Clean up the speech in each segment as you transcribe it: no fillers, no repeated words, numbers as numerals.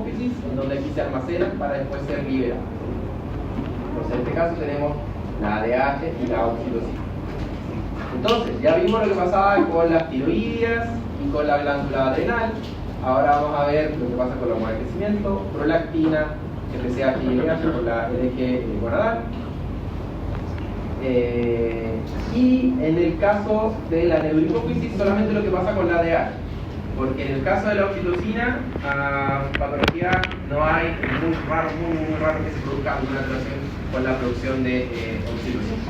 hipófisis, en donde aquí se almacenan para después ser liberadas. Entonces, en este caso tenemos la ADH y la oxitocina. Entonces, ya vimos lo que pasaba con las tiroideas y con la glándula adrenal. Ahora vamos a ver lo que pasa con la hormona de crecimiento, prolactina, FSH y LH con la LG gonadal. Y en el caso de la neurohipófisis, solamente lo que pasa con la ADH. Porque en el caso de la oxitocina, patología no hay, es muy raro que se produzca alguna alteración con la producción de oxitocina.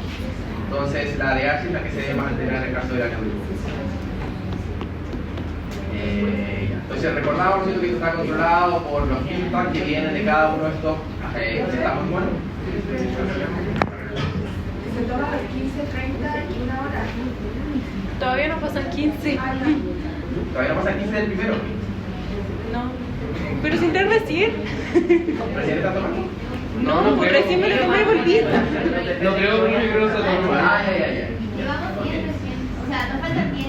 Entonces, la ADH es la que se debe más alterar en el caso de la neurohipófisis. Entonces, recordamos que esto está controlado por los impacts que vienen de cada uno de estos estamos buenos. Se toma 15, 30 y una hora. Todavía no pasan 15. Todavía no pasa 15 del primero. No. Pero sin entrar recién. ¿Recién está tomando? No, pues recién me lo tomé y volví. No creo que no se tomó. Ya. Llevamos 10 recién. O sea, nos faltan 10.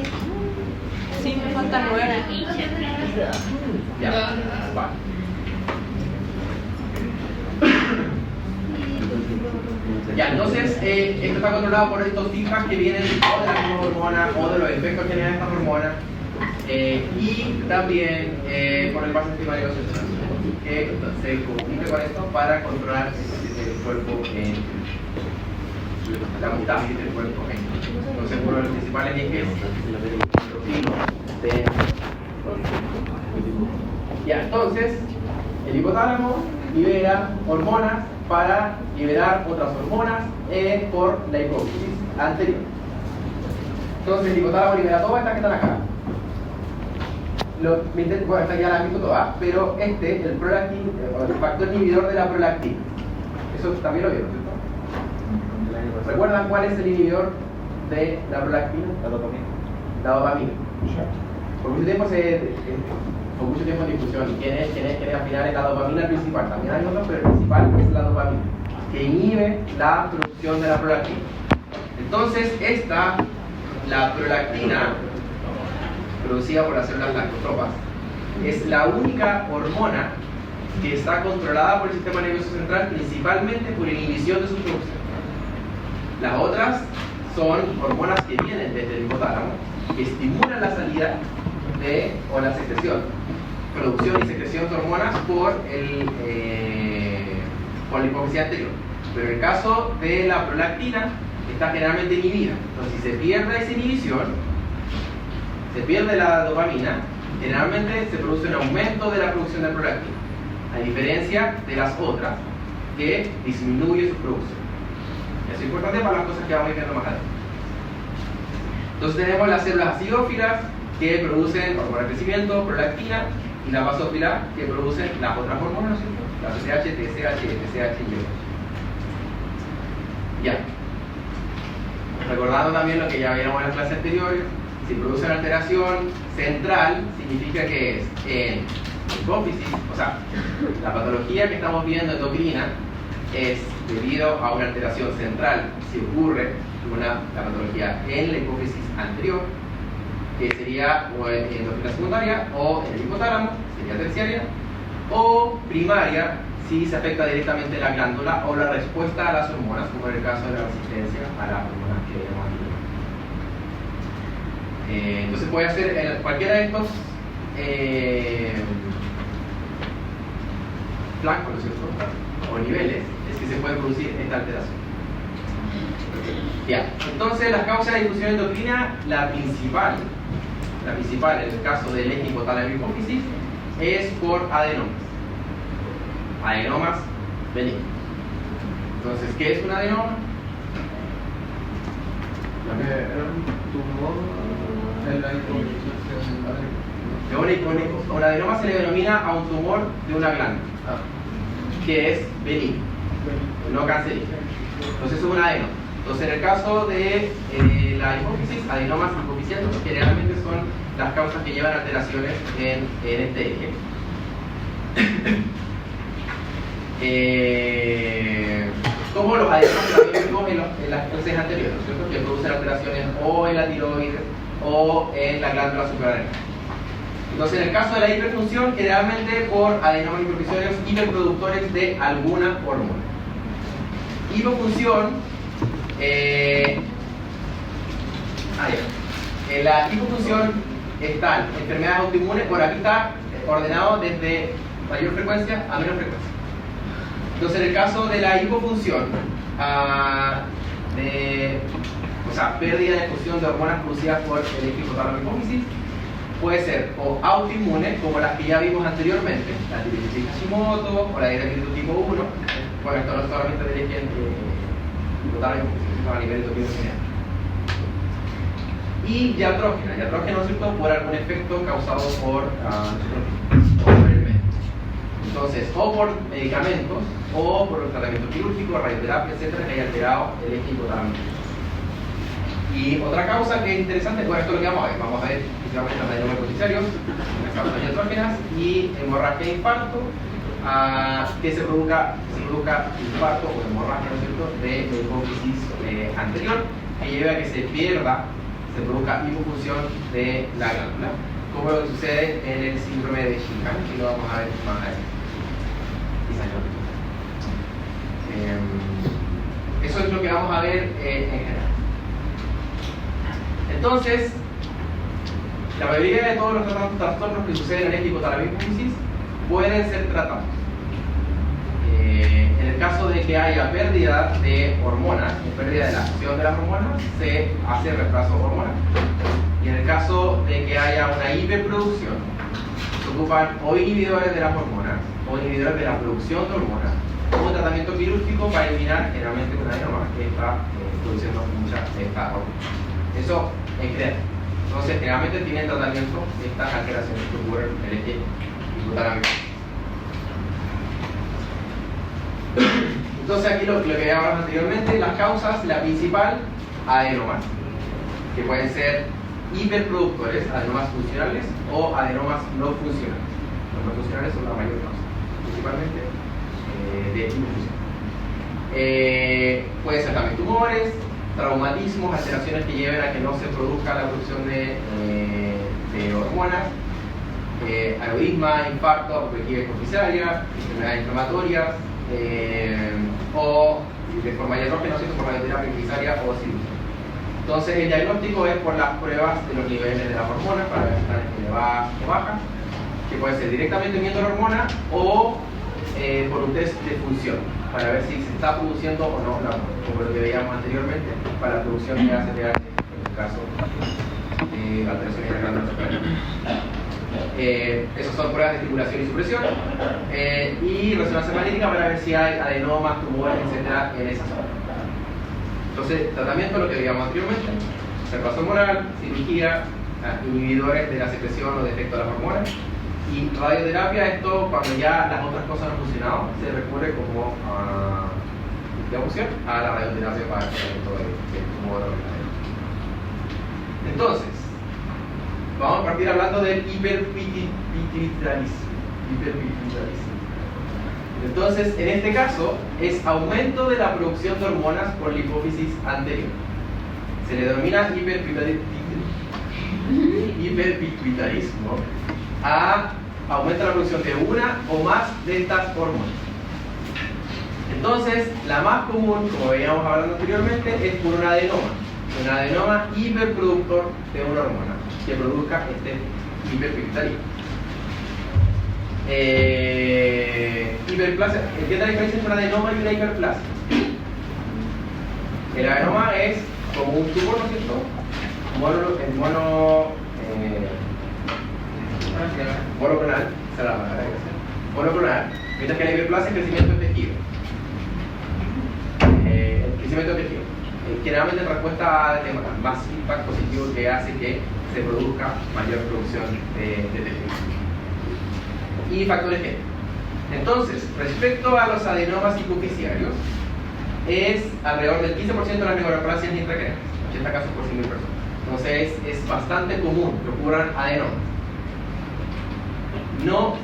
Sí, me faltan 9. Ya, vale. Ya, entonces, esto está controlado por estos feedbacks que vienen o de la misma hormona o de los efectos que generan estas hormonas y también por el vaso primario central que se comunica con esto para controlar el cuerpo en la homeostasis del cuerpo. Entonces, uno de los principales ejes de ya, entonces, el hipotálamo libera hormonas para liberar otras hormonas por la hipófisis anterior. Entonces, el hipotálamo libera todas estas que están acá. Bueno, esta ya la han visto todas, pero el prolactin, el factor inhibidor de la prolactina. Eso también lo vieron, ¿cierto? ¿Recuerdan cuál es el inhibidor de la prolactina? La dopamina. La dopamina. Por mucho tiempo en discusión. ¿Quién es al final es la dopamina principal? También hay otros, pero el principal es la dopamina, que inhibe la producción de la prolactina. Entonces, la prolactina, producida por las células lactotropas, es la única hormona que está controlada por el sistema nervioso central principalmente por inhibición de su producción. Las otras son hormonas que vienen desde el hipotálamo, que estimulan la salida o la secreción, producción y secreción de hormonas por la hipófisis anterior. Pero en el caso de la prolactina, está generalmente inhibida. Entonces, si se pierde esa inhibición, se pierde la dopamina, generalmente se produce un aumento de la producción de prolactina, a diferencia de las otras, que disminuye su producción. Eso es importante para las cosas que vamos a ir viendo más adelante. Entonces tenemos las células acidófilas que producen hormona de crecimiento, prolactina, y las basófilas que producen las otras hormonas, ¿cierto? La TSH, TSH, TSH y otras. Ya. Recordando también lo que ya vimos en las clases anteriores, si produce una alteración central, significa que es en hipófisis, o sea, la patología que estamos viendo endocrina es debido a una alteración central. Si ocurre la patología en la hipófisis anterior, que sería o en endocrina secundaria, o en el hipotálamo, sería terciaria, o primaria, si se afecta directamente la glándula o la respuesta a las hormonas, como en el caso de la resistencia a las hormonas que vemos aquí. Entonces puede ser cualquiera de estos flancos, ¿no es cierto? O niveles, es que se puede producir esta alteración. Ya, entonces las causas de disfunción endocrina, la principal en el caso del eje hipotálamo hipófisis es por adenomas benignos. Entonces, ¿qué es un adenoma? Un adenoma se le denomina a un tumor de una glándula que es benigno, no cancerígeno. Entonces es un adenoma. Entonces, en el caso de la hipófisis, adenomas hipofisientos generalmente son las causas que llevan alteraciones en este eje. Como los adenomas que también vimos en las clases anteriores, ¿no es cierto? Que producen alteraciones o en la tiroides o en la glándula suprarrenal. Entonces, en el caso de la hiperfunción, generalmente por adenomas hiperficiarios hiperproductores de alguna hormona. Hipofunción, en la hipofunción están enfermedades autoinmunes, por aquí está ordenado desde mayor frecuencia a menor frecuencia. Entonces, en el caso de la hipofunción, pérdida de función de hormonas producidas por el eje hipotálamo hipófisis, puede ser o autoinmune, como las que ya vimos anteriormente, la tiroiditis Hashimoto o la diabetes tipo 1, bueno, esto no es solamente del eje hipotálamo hipófisis, sino a nivel endocrino general. Y diatrógena, ¿no es cierto?, por algún efecto causado por el médico. Entonces, o por medicamentos, o por un tratamiento quirúrgico, radioterapia, etcétera, que haya alterado el eje hipotálamo. Y otra causa que es interesante, bueno, esto es lo que vamos a ver principalmente los adenomas hipoficiarios, las causas diatrógenas y hemorragia e infarto, que se produzca infarto o hemorragia, ¿no es cierto?, de la hipófisis anterior, que lleve a que se produzca hipofunción de la glándula, como lo que sucede en el síndrome de Shinkan, que lo vamos a ver más adelante. Eso es lo que vamos a ver en general. Entonces, la mayoría de todos los trastornos que suceden en el eje hipotálamo hipófisis pueden ser tratados. En el caso de que haya pérdida de hormonas, pérdida de la acción de las hormonas, se hace reemplazo hormonal. Y en el caso de que haya una hiperproducción, se ocupan o inhibidores de las hormonas, o inhibidores de la producción de hormonas, o un tratamiento quirúrgico para eliminar generalmente un adenoma que está produciendo muchas de estas hormonas. Eso en general. Entonces, generalmente tienen tratamiento estas alteraciones que ocurren en el eje hipotálamo. Entonces, aquí lo que habíamos anteriormente, las causas, la principal, adenomas, que pueden ser hiperproductores, adenomas funcionales o adenomas no funcionales. Los no funcionales son la mayor causa, principalmente de hipofunción. Pueden ser también tumores, traumatismos, alteraciones que lleven a que no se produzca la producción de hormonas, aneurisma, infarto, apoplejía hipofisaria, enfermedades inflamatorias, o de forma diatrógena, por radioterapia hipofisaria o cirugía. Entonces, el diagnóstico es por las pruebas de los niveles de las hormonas para ver si están elevadas o bajas, que puede ser directamente viendo la hormona o por un test de función, para ver si se está produciendo o no la hormona, como lo que veíamos anteriormente, para la producción de ACTH, en el caso de alteraciones de la glándula suprarrenal. Esas son pruebas de estimulación y supresión, y resonancia magnética para ver si hay adenomas, tumores, etcétera, en esa zona. Entonces, tratamiento, lo que veíamos anteriormente, reemplazo hormonal, cirugía, inhibidores de la secreción o de efecto de las hormonas, y radioterapia. Esto, cuando ya las otras cosas no han funcionado, se recurre como a la radioterapia para el tratamiento del tumor. Entonces, vamos a partir hablando del hiperpituitarismo. Entonces, en este caso, es aumento de la producción de hormonas por la hipófisis anterior. Se le denomina hiperpituitarismo a aumenta la producción de una o más de estas hormonas. Entonces, la más común, como veíamos hablando anteriormente, es por un adenoma hiperproductor de una hormona que produzca este hiperpituitarismo. Hiperplasia. ¿Qué es la diferencia entre un adenoma y una hiperplasia? El adenoma es como un tumor, ¿no es cierto? Monoclonal, esa es la palabra que hacer. Monoclonal, mientras que la hiperplasia es crecimiento de tejido. El crecimiento de tejido. Generalmente en respuesta a más feedback positivo que hace que se produzca mayor producción de tejido. Y factores G. Entonces, respecto a los adenomas hipoficiarios, es alrededor del 15% de las neuroplasias intracraneales, 80 casos por 100.000 personas. Entonces, es bastante común que ocurran adenomas. No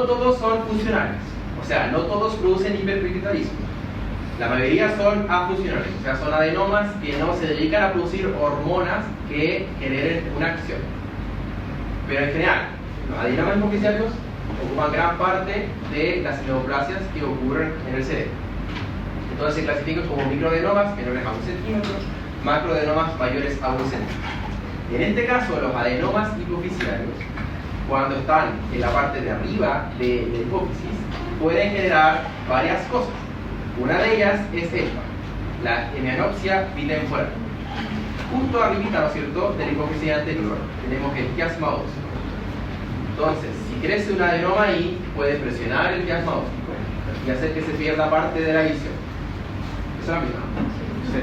todos son funcionales, o sea, no todos producen hiperpituitarismo. La mayoría son afuncionales, o sea, son adenomas que no se dedican a producir hormonas que generen una acción. Pero en general, los adenomas hipofisiarios ocupan gran parte de las neoplasias que ocurren en el cerebro. Entonces se clasifican como microadenomas menores a 1 centímetro, macroadenomas mayores a 1 centímetro. En este caso, los adenomas hipofisiarios, cuando están en la parte de arriba de la hipófisis, pueden generar varias cosas. Una de ellas es esta, la hemianopsia bitemporal. Justo arribita, ¿no es cierto?, de la hipófisis anterior tenemos el quiasma óptico. Entonces, si crece un adenoma ahí, puede presionar el quiasma óptico y hacer que se pierda parte de la visión. ¿Eso es la misma? Sí.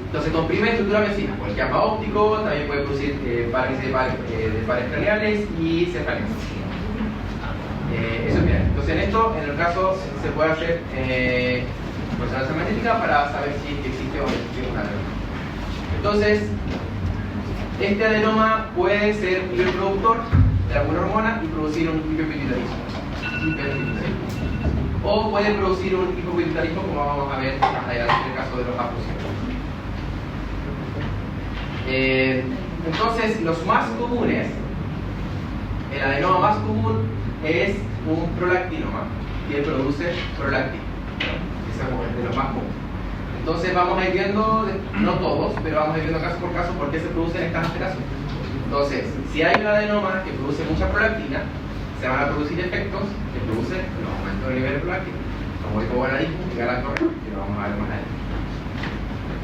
Entonces comprime estructura vecina, el quiasma óptico, también puede producir parálisis de pares craneales y cefaleas. Eso es bien. Entonces en esto, en el caso, se puede hacer resonancia magnética para saber si existe o no existe un adenoma. Entonces, este adenoma puede ser hiperproductor de alguna hormona y producir un hiperpituitarismo. O puede producir un hipopituitarismo, como vamos a ver más adelante en el caso de los afusiones. Entonces, los más comunes, el adenoma más común es un prolactinoma que produce prolactina. Ese es de los más comunes. Entonces vamos a ir viendo, no todos, pero vamos a ir viendo caso por caso por qué se producen estas alteraciones. Entonces, si hay un adenoma que produce mucha prolactina, se van a producir efectos que producen el aumento del nivel de prolactina, como hipogonadismo y galactorrea, que lo vamos a ver más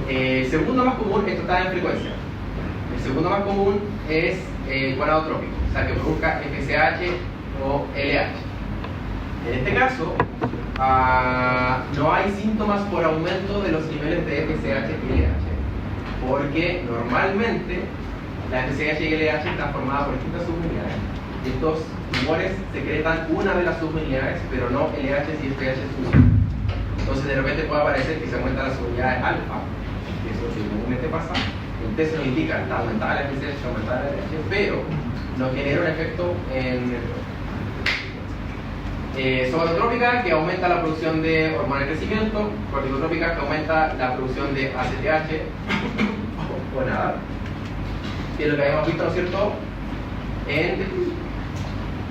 adelante. Segundo más común, esto está en frecuencia. El segundo más común es el gonadotrópico, o sea, que produzca FSH o LH. En este caso, no hay síntomas por aumento de los niveles de FSH y LH, porque normalmente la FSH y LH están formadas por distintas subunidades. Estos tumores secretan una de las subunidades, pero no LH y FSH funcionan. Entonces de repente puede aparecer que se aumentan las subunidades alfa, que eso sí comúnmente pasa. El test nos indica que está aumentada la FSH, aumentada la LH, pero no genera un efecto en somatotrópica, que aumenta la producción de hormona de crecimiento, corticotrópica, que aumenta la producción de ACTH, o nada, que es lo que habíamos visto, ¿no es cierto?, en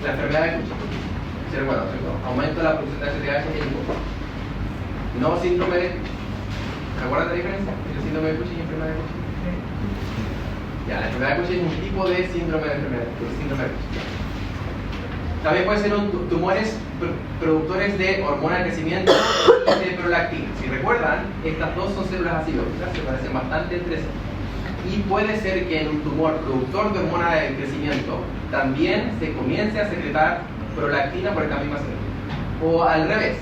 la enfermedad de Cushing. ¿Sí recuerdan, cierto? Aumento de la producción de ACTH en hipófisis. No síndrome de Cushing. ¿Recuerdan la diferencia entre síndrome de Cushing y enfermedad de Cushing? Ya, la enfermedad de Cushing es un tipo de síndrome de Cushing. También pueden ser tumores productores de hormona de crecimiento y de prolactina. Si recuerdan, estas dos son células acidóticas, se parecen bastante entre sí. Y puede ser que en un tumor productor de hormona de crecimiento también se comience a secretar prolactina por esta misma célula. O al revés,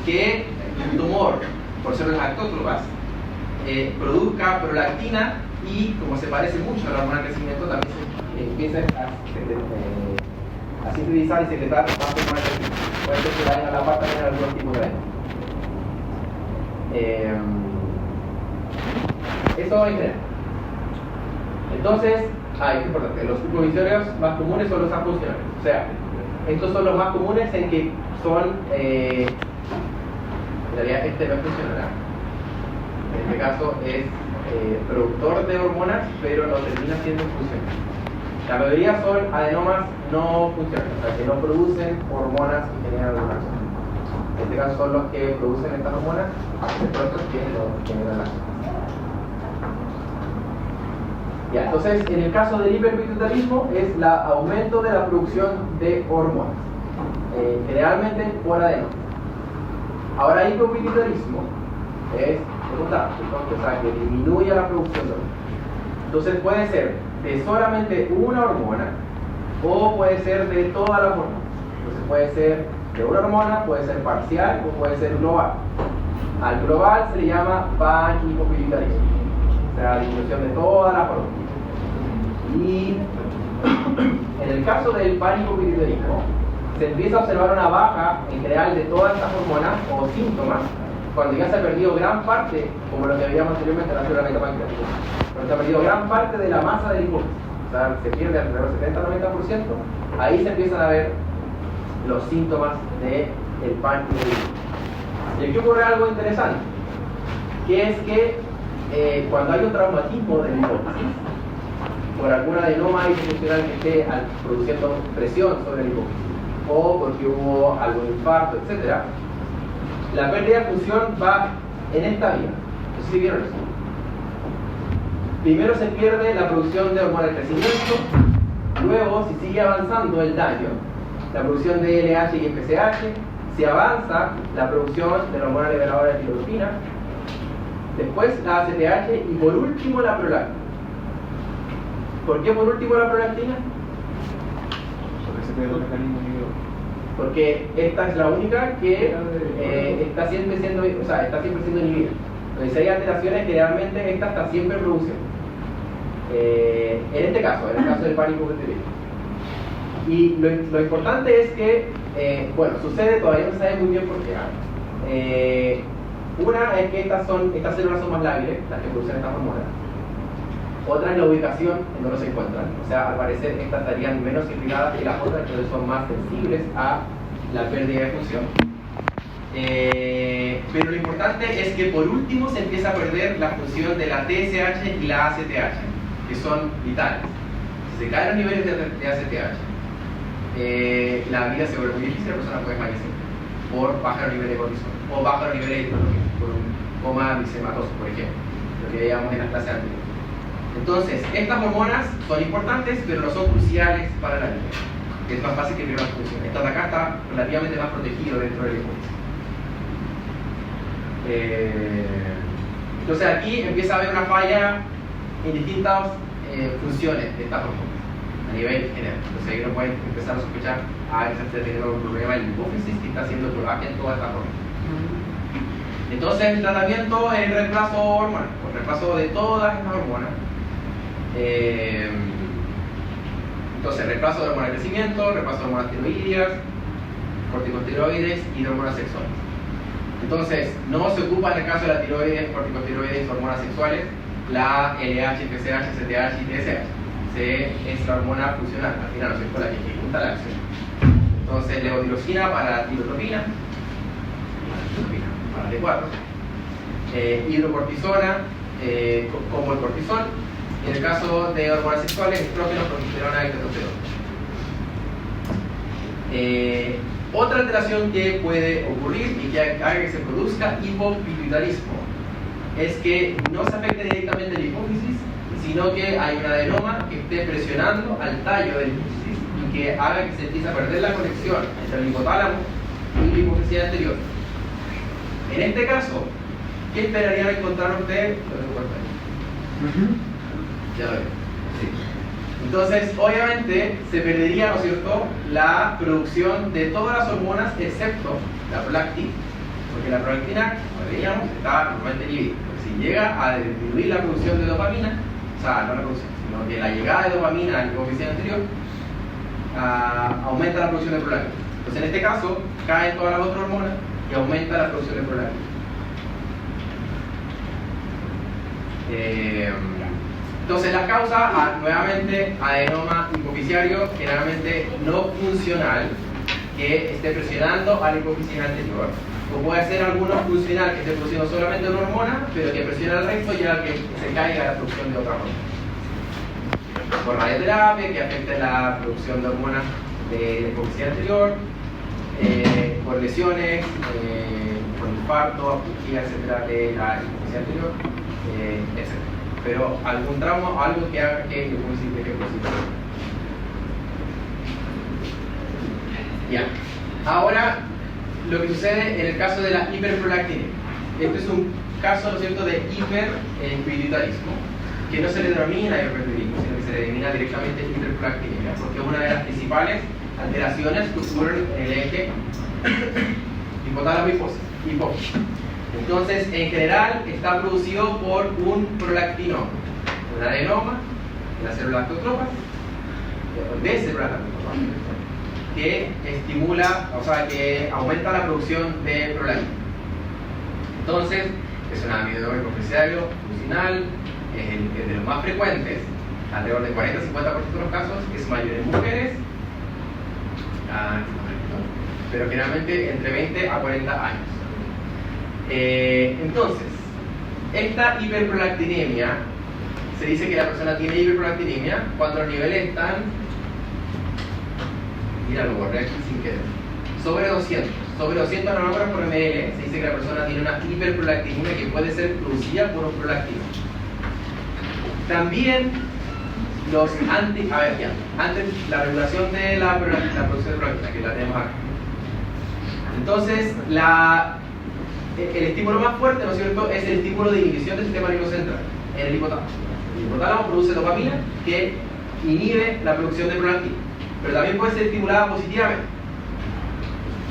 que un tumor por células actótropas produzca prolactina y, como se parece mucho a la hormona de crecimiento, también se empieza a sintetizar y secretar más hormona de crecimiento. Puede ser que vayan a la par también en algunos tipos de daño. Eso en general. Entonces, es importante, los hipofisiarios más comunes son los afuncionales. O sea, estos son los más comunes en que son, en realidad este no es funcional. En este caso es productor de hormonas, pero no termina siendo funcional. La mayoría son adenomas no funcionales, o sea, que no producen hormonas que generan alguna acción. En este caso son los que producen estas hormonas, otros que no generan la acción. Ya, entonces, en el caso del hiperpituitarismo es el aumento de la producción de hormonas, generalmente por adenoma. Ahora, el hipopituitarismo es secundario, o sea, que disminuye la producción de hormonas. Entonces puede ser de solamente una hormona o puede ser de todas las hormonas. Entonces puede ser de una hormona, puede ser parcial o puede ser global. Al global se le llama panhipopituitarismo, o sea, disminución de todas las hormonas. Y en el caso del panhipopituitarismo se empieza a observar una baja en general de todas estas hormonas o síntomas cuando ya se ha perdido gran parte, como lo que veíamos anteriormente en la célula metapancreática, cuando se ha perdido gran parte de la masa del hipófisis, o sea, se pierde alrededor del 70-90%, ahí se empiezan a ver los síntomas de el pan y aquí ocurre algo interesante, que es que cuando hay un traumatismo del hipófisis, por alguna adenoma disfuncional que esté produciendo presión sobre el hipófisis, o porque hubo algún infarto, etc., la pérdida de función va en esta vía. No sé si vieron eso. Primero se pierde la producción de hormona de crecimiento, luego, si sigue avanzando el daño, la producción de LH y FSH, se avanza la producción de la hormona liberadora de tiroxina, después la ACTH y por último la prolactina. ¿Por qué por último la prolactina? Porque se pierde el mecanismo inhibidor. Porque esta es la única que está siempre siendo inhibida. Entonces, si hay alteraciones, generalmente esta está siempre produciendo. En este caso, en el caso del pánico hipotiroidismo. Y lo importante es que, bueno, sucede, todavía no se sabe muy bien por qué. Una es que estas células son más lábiles, las que producen estas hormonas. Otra es la ubicación en donde se encuentran. O sea, al parecer estas estarían menos irrigadas que las otras, que son más sensibles a la pérdida de función. Pero lo importante es que por último se empieza a perder la función de la TSH y la ACTH, que son vitales. Si se caen los niveles de ACTH, la vida se vuelve muy difícil, la persona puede fallecer por bajo nivel de cortisol o bajo nivel de hidrología, por un coma glicematoso, por ejemplo, lo que veíamos en las clases anteriores. Entonces, estas hormonas son importantes, pero no son cruciales para la vida. Es más fácil que pierda la función. Esta de acá está relativamente más protegido dentro del hipófisis. Entonces aquí empieza a haber una falla en distintas funciones de estas hormonas a nivel general. Entonces ahí uno puede empezar a sospechar que se está teniendo un problema en el hipófisis que está haciendo probaje en todas estas hormonas. Entonces el tratamiento es el reemplazo hormonal, el reemplazo de todas estas hormonas. Entonces reemplazo de hormonas de crecimiento, reemplazo de hormonas tiroideas, corticosteroides y de hormonas sexuales. Entonces, no se ocupa en el caso de la tiroides, corticosteroides, hormonas sexuales, la LH, FSH, CTH y TSH. Es la hormona funcional, al final, ¿no es cierto?, la que ejecuta la acción. Entonces, levotiroxina para la tirotropina para T4, hidrocortisona como el cortisol, y en el caso de hormonas sexuales, estrógeno, progesterona y testosterona. Otra alteración que puede ocurrir y que haga que se produzca hipopituitarismo es que no se afecte directamente el hipófisis, sino que hay un adenoma que esté presionando al tallo del hipófisis y que haga que se empiece a perder la conexión entre el hipotálamo y la hipófisis anterior. En este caso, ¿qué esperarían encontrar ustedes? Ya lo ven. Sí. Entonces, obviamente, se perdería, ¿no es cierto?, la producción de todas las hormonas excepto la prolactina, porque la prolactina, como veíamos, está normalmente inhibida. Si llega a disminuir la producción de dopamina, o sea, no la producción, sino que la llegada de dopamina al hipófisis anterior, aumenta la producción de prolactina. Entonces, en este caso, caen todas las otras hormonas y aumenta la producción de prolactina. Entonces las causas, nuevamente, adenoma hipofisiario, generalmente no funcional, que esté presionando al hipófisis anterior. O puede ser alguno funcional que esté produciendo solamente una hormona, pero que presiona al resto y haga que se caiga la producción de otra hormona. Por radioterapia, que afecte la producción de hormonas del hipófisis anterior, por lesiones, por infarto, apoptía, etcétera, de la hipófisis anterior, etcétera. Pero algún trauma, algo que haga que el hipófisis deje de producir. Ya. Ahora, lo que sucede en el caso de la hiperprolactinemia. Este es un caso, ¿no es cierto?, de hiperpituitarismo, que no se le denomina hiperpituitarismo, sino que se le denomina directamente hiperprolactinemia, porque es una de las principales alteraciones que ocurren en el eje hipotálamo-hipófisis. Entonces, en general, está producido por un prolactinoma, un adenoma en las células lactotropas, de células lactotropas, que estimula, o sea, que aumenta la producción de prolactina. Entonces, es un amiloide hipofisiario funcional, es de los más frecuentes, alrededor de 40-50% de los casos, es mayor en mujeres, pero generalmente entre 20 a 40 años. Entonces, esta hiperprolactinemia, se dice que la persona tiene hiperprolactinemia cuando los niveles están, mira, lo borré aquí sin querer, sobre 200 nanógramos por ml. Se dice que la persona tiene una hiperprolactinemia que puede ser producida por un prolactino. También antes la regulación de la producción de prolactina, que la tenemos acá. Entonces, el estímulo más fuerte, ¿no es cierto?, es el estímulo de inhibición del sistema nervioso central, en el hipotálamo. El hipotálamo produce dopamina que inhibe la producción de prolactina, pero también puede ser estimulada positivamente.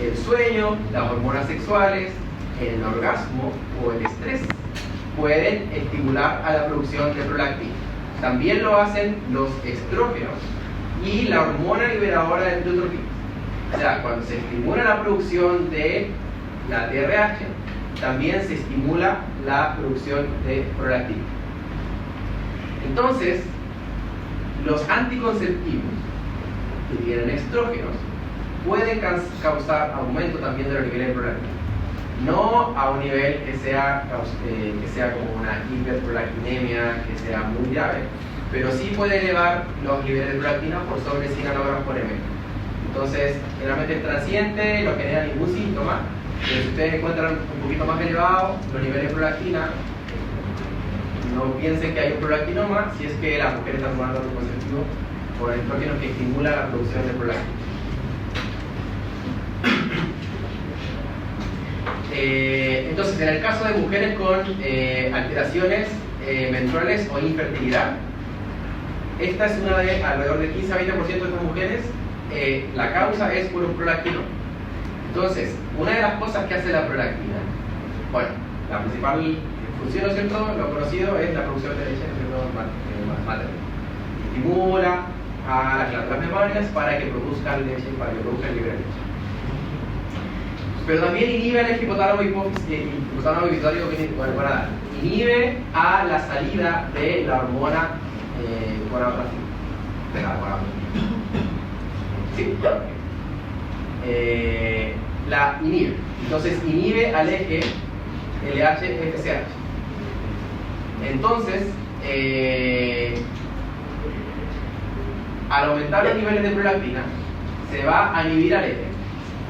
El sueño, las hormonas sexuales, el orgasmo o el estrés pueden estimular a la producción de prolactina. También lo hacen los estrógenos y la hormona liberadora de endotropina. O sea, cuando se estimula la producción de la TRH, también se estimula la producción de prolactina. Entonces, los anticonceptivos que tienen estrógenos pueden causar aumento también de los niveles de prolactina. No a un nivel que sea como una hiperprolactinemia, que sea muy grave, pero sí puede elevar los niveles de prolactina por sobre 100 nanogramos por ml. Entonces, generalmente es transiente, no genera ningún síntoma, pero si ustedes encuentran un poquito más elevado los niveles de prolactina, no piensen que hay un prolactinoma si es que las mujeres están tomando anticonceptivo por estrógenos que estimula la producción de prolactina. Entonces, en el caso de mujeres con alteraciones menstruales o infertilidad, esta es una de alrededor de 15 a 20% de estas mujeres, la causa es por un prolactino. Entonces, una de las cosas que hace la prolactina, bueno, la principal función, ¿no es cierto?, lo conocido es la producción de leche, ¿no es cierto?, materna. Estimula a las glándulas mamarias para que produzcan leche, para que produzcan libre leche. Pero también inhibe el hipotálamo pituitario inhibe a la salida de la hormona gonadotrófica. Sí, la inhibe. Entonces inhibe al eje LH-FSH. Entonces, al aumentar los niveles de prolactina, se va a inhibir al eje,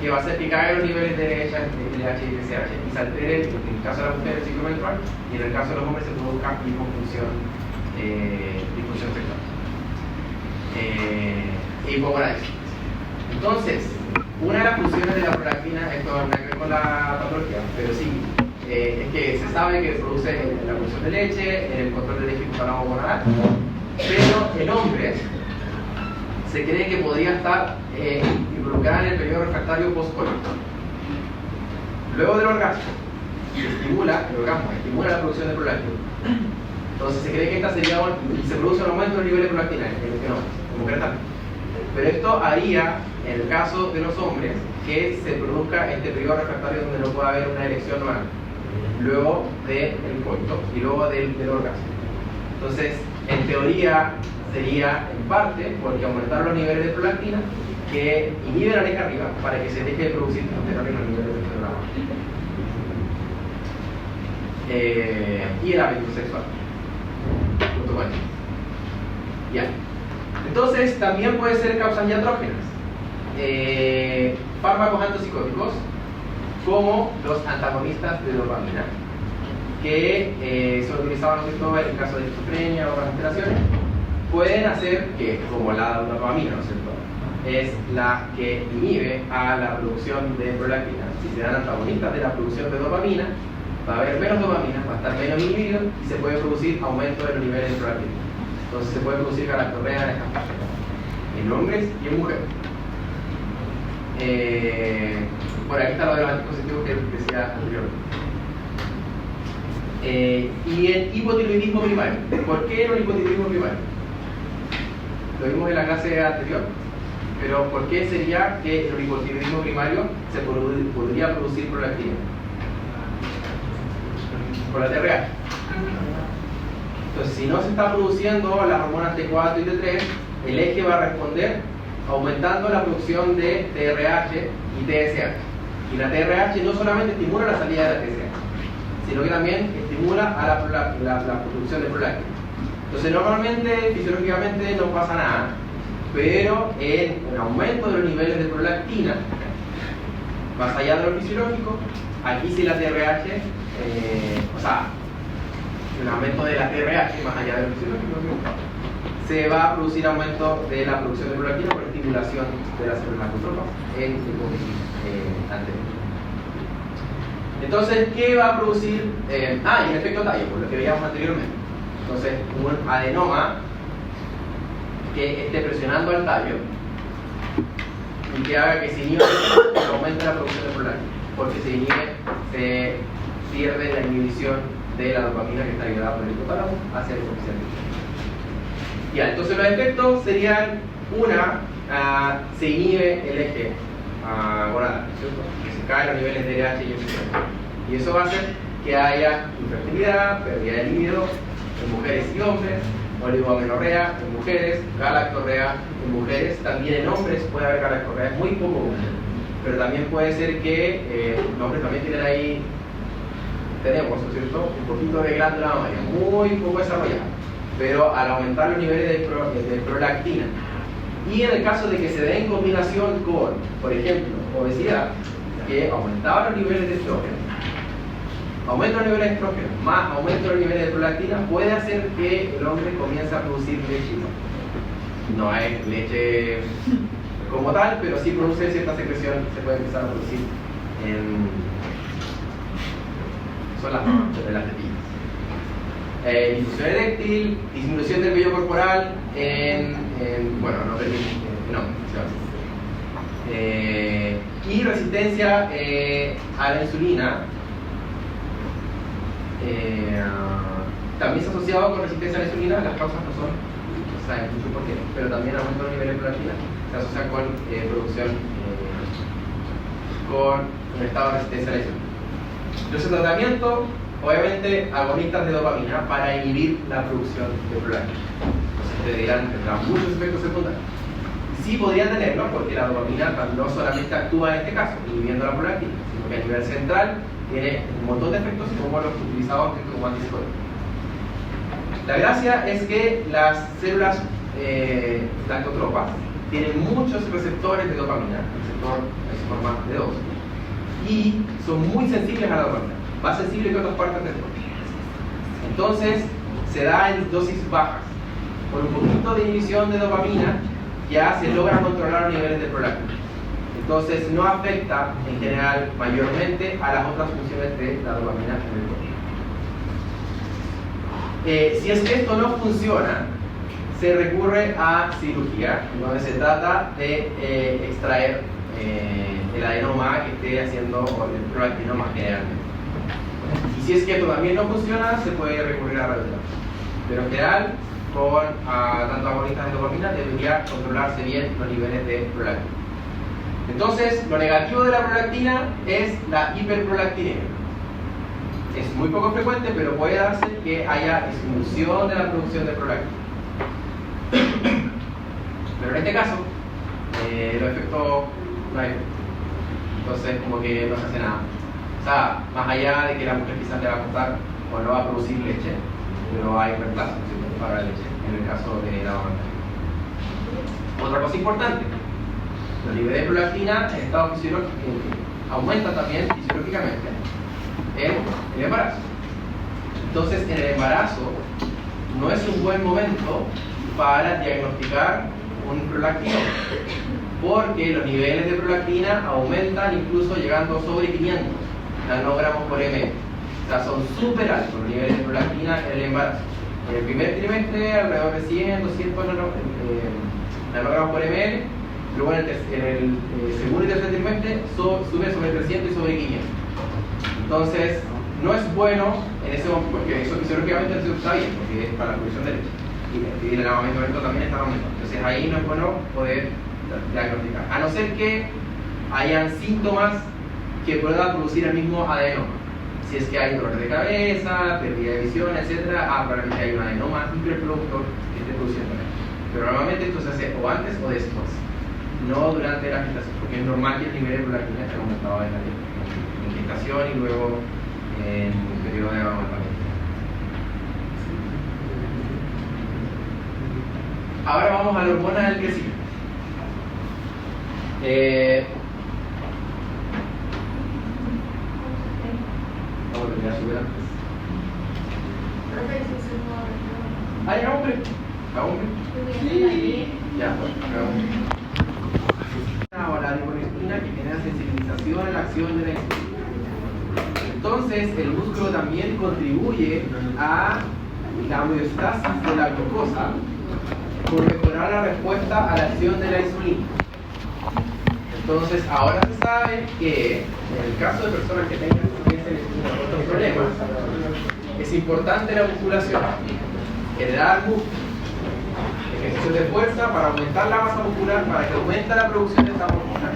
que va a hacer que caigan los niveles de LH y FSH y se altere, en el caso de las mujeres, el ciclo menstrual, y en el caso de los hombres se produzca disfunción sexual. Hipogonadismo. Entonces, una de las funciones de la prolactina, esto no tiene que ver con la patología, pero sí, es que se sabe que produce la producción de leche, en el control del eje hipotálamo gonadal, pero el hombre se cree que podría estar involucrada en el periodo refractario postcoito. Luego del orgasmo, estimula la producción de prolactina. Entonces se cree que esta sería y se produce un aumento del nivel de prolactina en mujeres también. Pero esto haría, en el caso de los hombres, que se produzca este periodo refractario donde no pueda haber una erección normal, luego del coito y luego del orgasmo. Entonces, en teoría, sería en parte porque aumentaron los niveles de prolactina que inhiben la leche arriba para que se deje de producir testosterona en los niveles de testosterona abajo. Y el apetito sexual. Ya. Entonces, también puede ser causas iatrógenas. Fármacos antipsicóticos, como los antagonistas de dopamina, que son utilizados en el caso de esquizofrenia o otras alteraciones, pueden hacer que, como la dopamina, ¿no es cierto?, es la que inhibe a la producción de prolactina. Si se dan antagonistas de la producción de dopamina, va a haber menos dopamina, va a estar menos inhibido y se puede producir aumento de los niveles de prolactina. Entonces se puede producir galactorrea en estas personas, en hombres y en mujeres. Por aquí está lo de los anticonceptivos que decía anteriormente. Y el hipotiroidismo primario. ¿Por qué no el hipotiroidismo primario? Lo vimos en la clase anterior. Pero ¿por qué sería que el hipotiroidismo primario se podría producir prolactina? Por la TRH. Entonces, si no se está produciendo las hormonas T4 y T3, el eje va a responder aumentando la producción de TRH y TSH. Y la TRH no solamente estimula la salida de la TSH, sino que también estimula a la producción de prolactina. Entonces normalmente, fisiológicamente no pasa nada, pero en el aumento de los niveles de prolactina, más allá de lo fisiológico, aquí sí la TRH, o sea, el aumento de la TRH más allá de lo fisiológico, se va a producir aumento de la producción de prolactina por estimulación de las células macrófagas en hipófisis anterior. Entonces, ¿qué va a producir? Y el efecto tallo, por lo que veíamos anteriormente. Entonces, un adenoma que esté presionando al tallo y que haga que se inhiba aumente la producción de prolactina, porque se pierde la inhibición de la dopamina que está ligada por el hipotálamo hacia el hipófisis anterior. Ya, entonces los efectos serían se inhibe el eje gonadal, ¿cierto? Que se caen los niveles de RH y FSH. Y eso va a hacer que haya infertilidad, pérdida de líbido en mujeres y hombres, oligomenorrea en mujeres, galactorrea en mujeres, también en hombres puede haber galactorrea, es muy poco común, pero también puede ser que los hombres también tienen ahí, tenemos, ¿cierto? Un poquito de glándula mamaria, muy poco desarrollada, pero al aumentar los niveles de prolactina, y en el caso de que se dé en combinación con, por ejemplo, obesidad, que aumentaba los niveles de estrógeno, aumento los niveles de estrógeno más aumento los niveles de prolactina, puede hacer que el hombre comience a producir leche. No hay leche como tal, pero sí produce cierta secreción, se puede empezar a producir son las tetillas. Difusión eréctil, disminución del vello corporal y resistencia a la insulina. También se ha asociado con resistencia a la insulina, las causas no saben mucho por qué, pero también aumento los niveles de prolactina, se asocia con producción, con un estado de resistencia a la insulina. Entonces, el tratamiento, obviamente, agonistas de dopamina para inhibir la producción de prolactina. Entonces, te dirán, tendrán muchos efectos secundarios. Sí podría tenerlo, porque la dopamina no solamente actúa en este caso, inhibiendo la prolactina, sino que a nivel central tiene un montón de efectos como los utilizados como antipsicóticos. La gracia es que las células lactotropas tienen muchos receptores de dopamina, el receptor más de 2, y son muy sensibles a la dopamina, más sensibles que otras partes del cuerpo. Entonces, se da en dosis bajas. Por un poquito de inhibición de dopamina, ya se logra controlar los niveles de prolactina. Entonces, no afecta en general mayormente a las otras funciones de la dopamina en el cuerpo. Si es que esto no funciona, se recurre a cirugía, donde se trata de extraer el adenoma que esté haciendo, o el prolactinoma generalmente. Y si es que esto también no funciona, se puede recurrir a radioterapia. Pero en general, con tanto agonistas de dopamina, debería controlarse bien los niveles de prolactina. Entonces, lo negativo de la prolactina es la hiperprolactinemia. Es muy poco frecuente, pero puede darse que haya disminución de la producción de prolactina. Pero en este caso, los efectos no hay efecto. Entonces, como que no se hace nada. O sea, más allá de que la mujer quizás le va a costar o no va a producir leche, pero hay reemplazo, ¿sí?, para la leche, en el caso de la mamá. Otra cosa importante, los niveles de prolactina en estado fisiológico aumentan también fisiológicamente en el embarazo. Entonces, en el embarazo no es un buen momento para diagnosticar un prolactinoma, porque los niveles de prolactina aumentan incluso llegando sobre 500 nanogramos por ml. O sea, son súper altos los niveles de prolactina en el embarazo. En el primer trimestre, alrededor de 100, 200 nanogramos por ml. Luego en el segundo y tercer trimestre sube sobre 300 y sobre 500. Entonces, no es bueno en ese momento, porque eso fisiológicamente está bien, porque es para la producción de leche. Y el amamento también está aumentando. Entonces, ahí no es bueno poder diagnosticar. A no ser que hayan síntomas que puedan producir el mismo adenoma. Si es que hay dolor de cabeza, pérdida de visión, etc., probablemente hay un adenoma hiperproductor que esté produciendo. Pero normalmente esto se hace o antes o después. no durante la gestación, porque es normal que el nivel de prolactina esté aumentado en gestación y luego en el periodo de amamantamiento. Ahora vamos a la hormona del crecimiento. Vamos a terminar súper antes. ¿Hay hombre? ¿A hombre? Sí. Ya, pues, o la adiponectina que genera sensibilización a la acción de la insulina. Entonces, el músculo también contribuye a la homeostasis de la glucosa por mejorar la respuesta a la acción de la insulina. Entonces, ahora se sabe que en el caso de personas que tengan insuficiencia de insulina o otros problemas, es importante la musculación, generar músculo, ejercicios de fuerza para aumentar la masa muscular, para que aumente la producción de esta hormona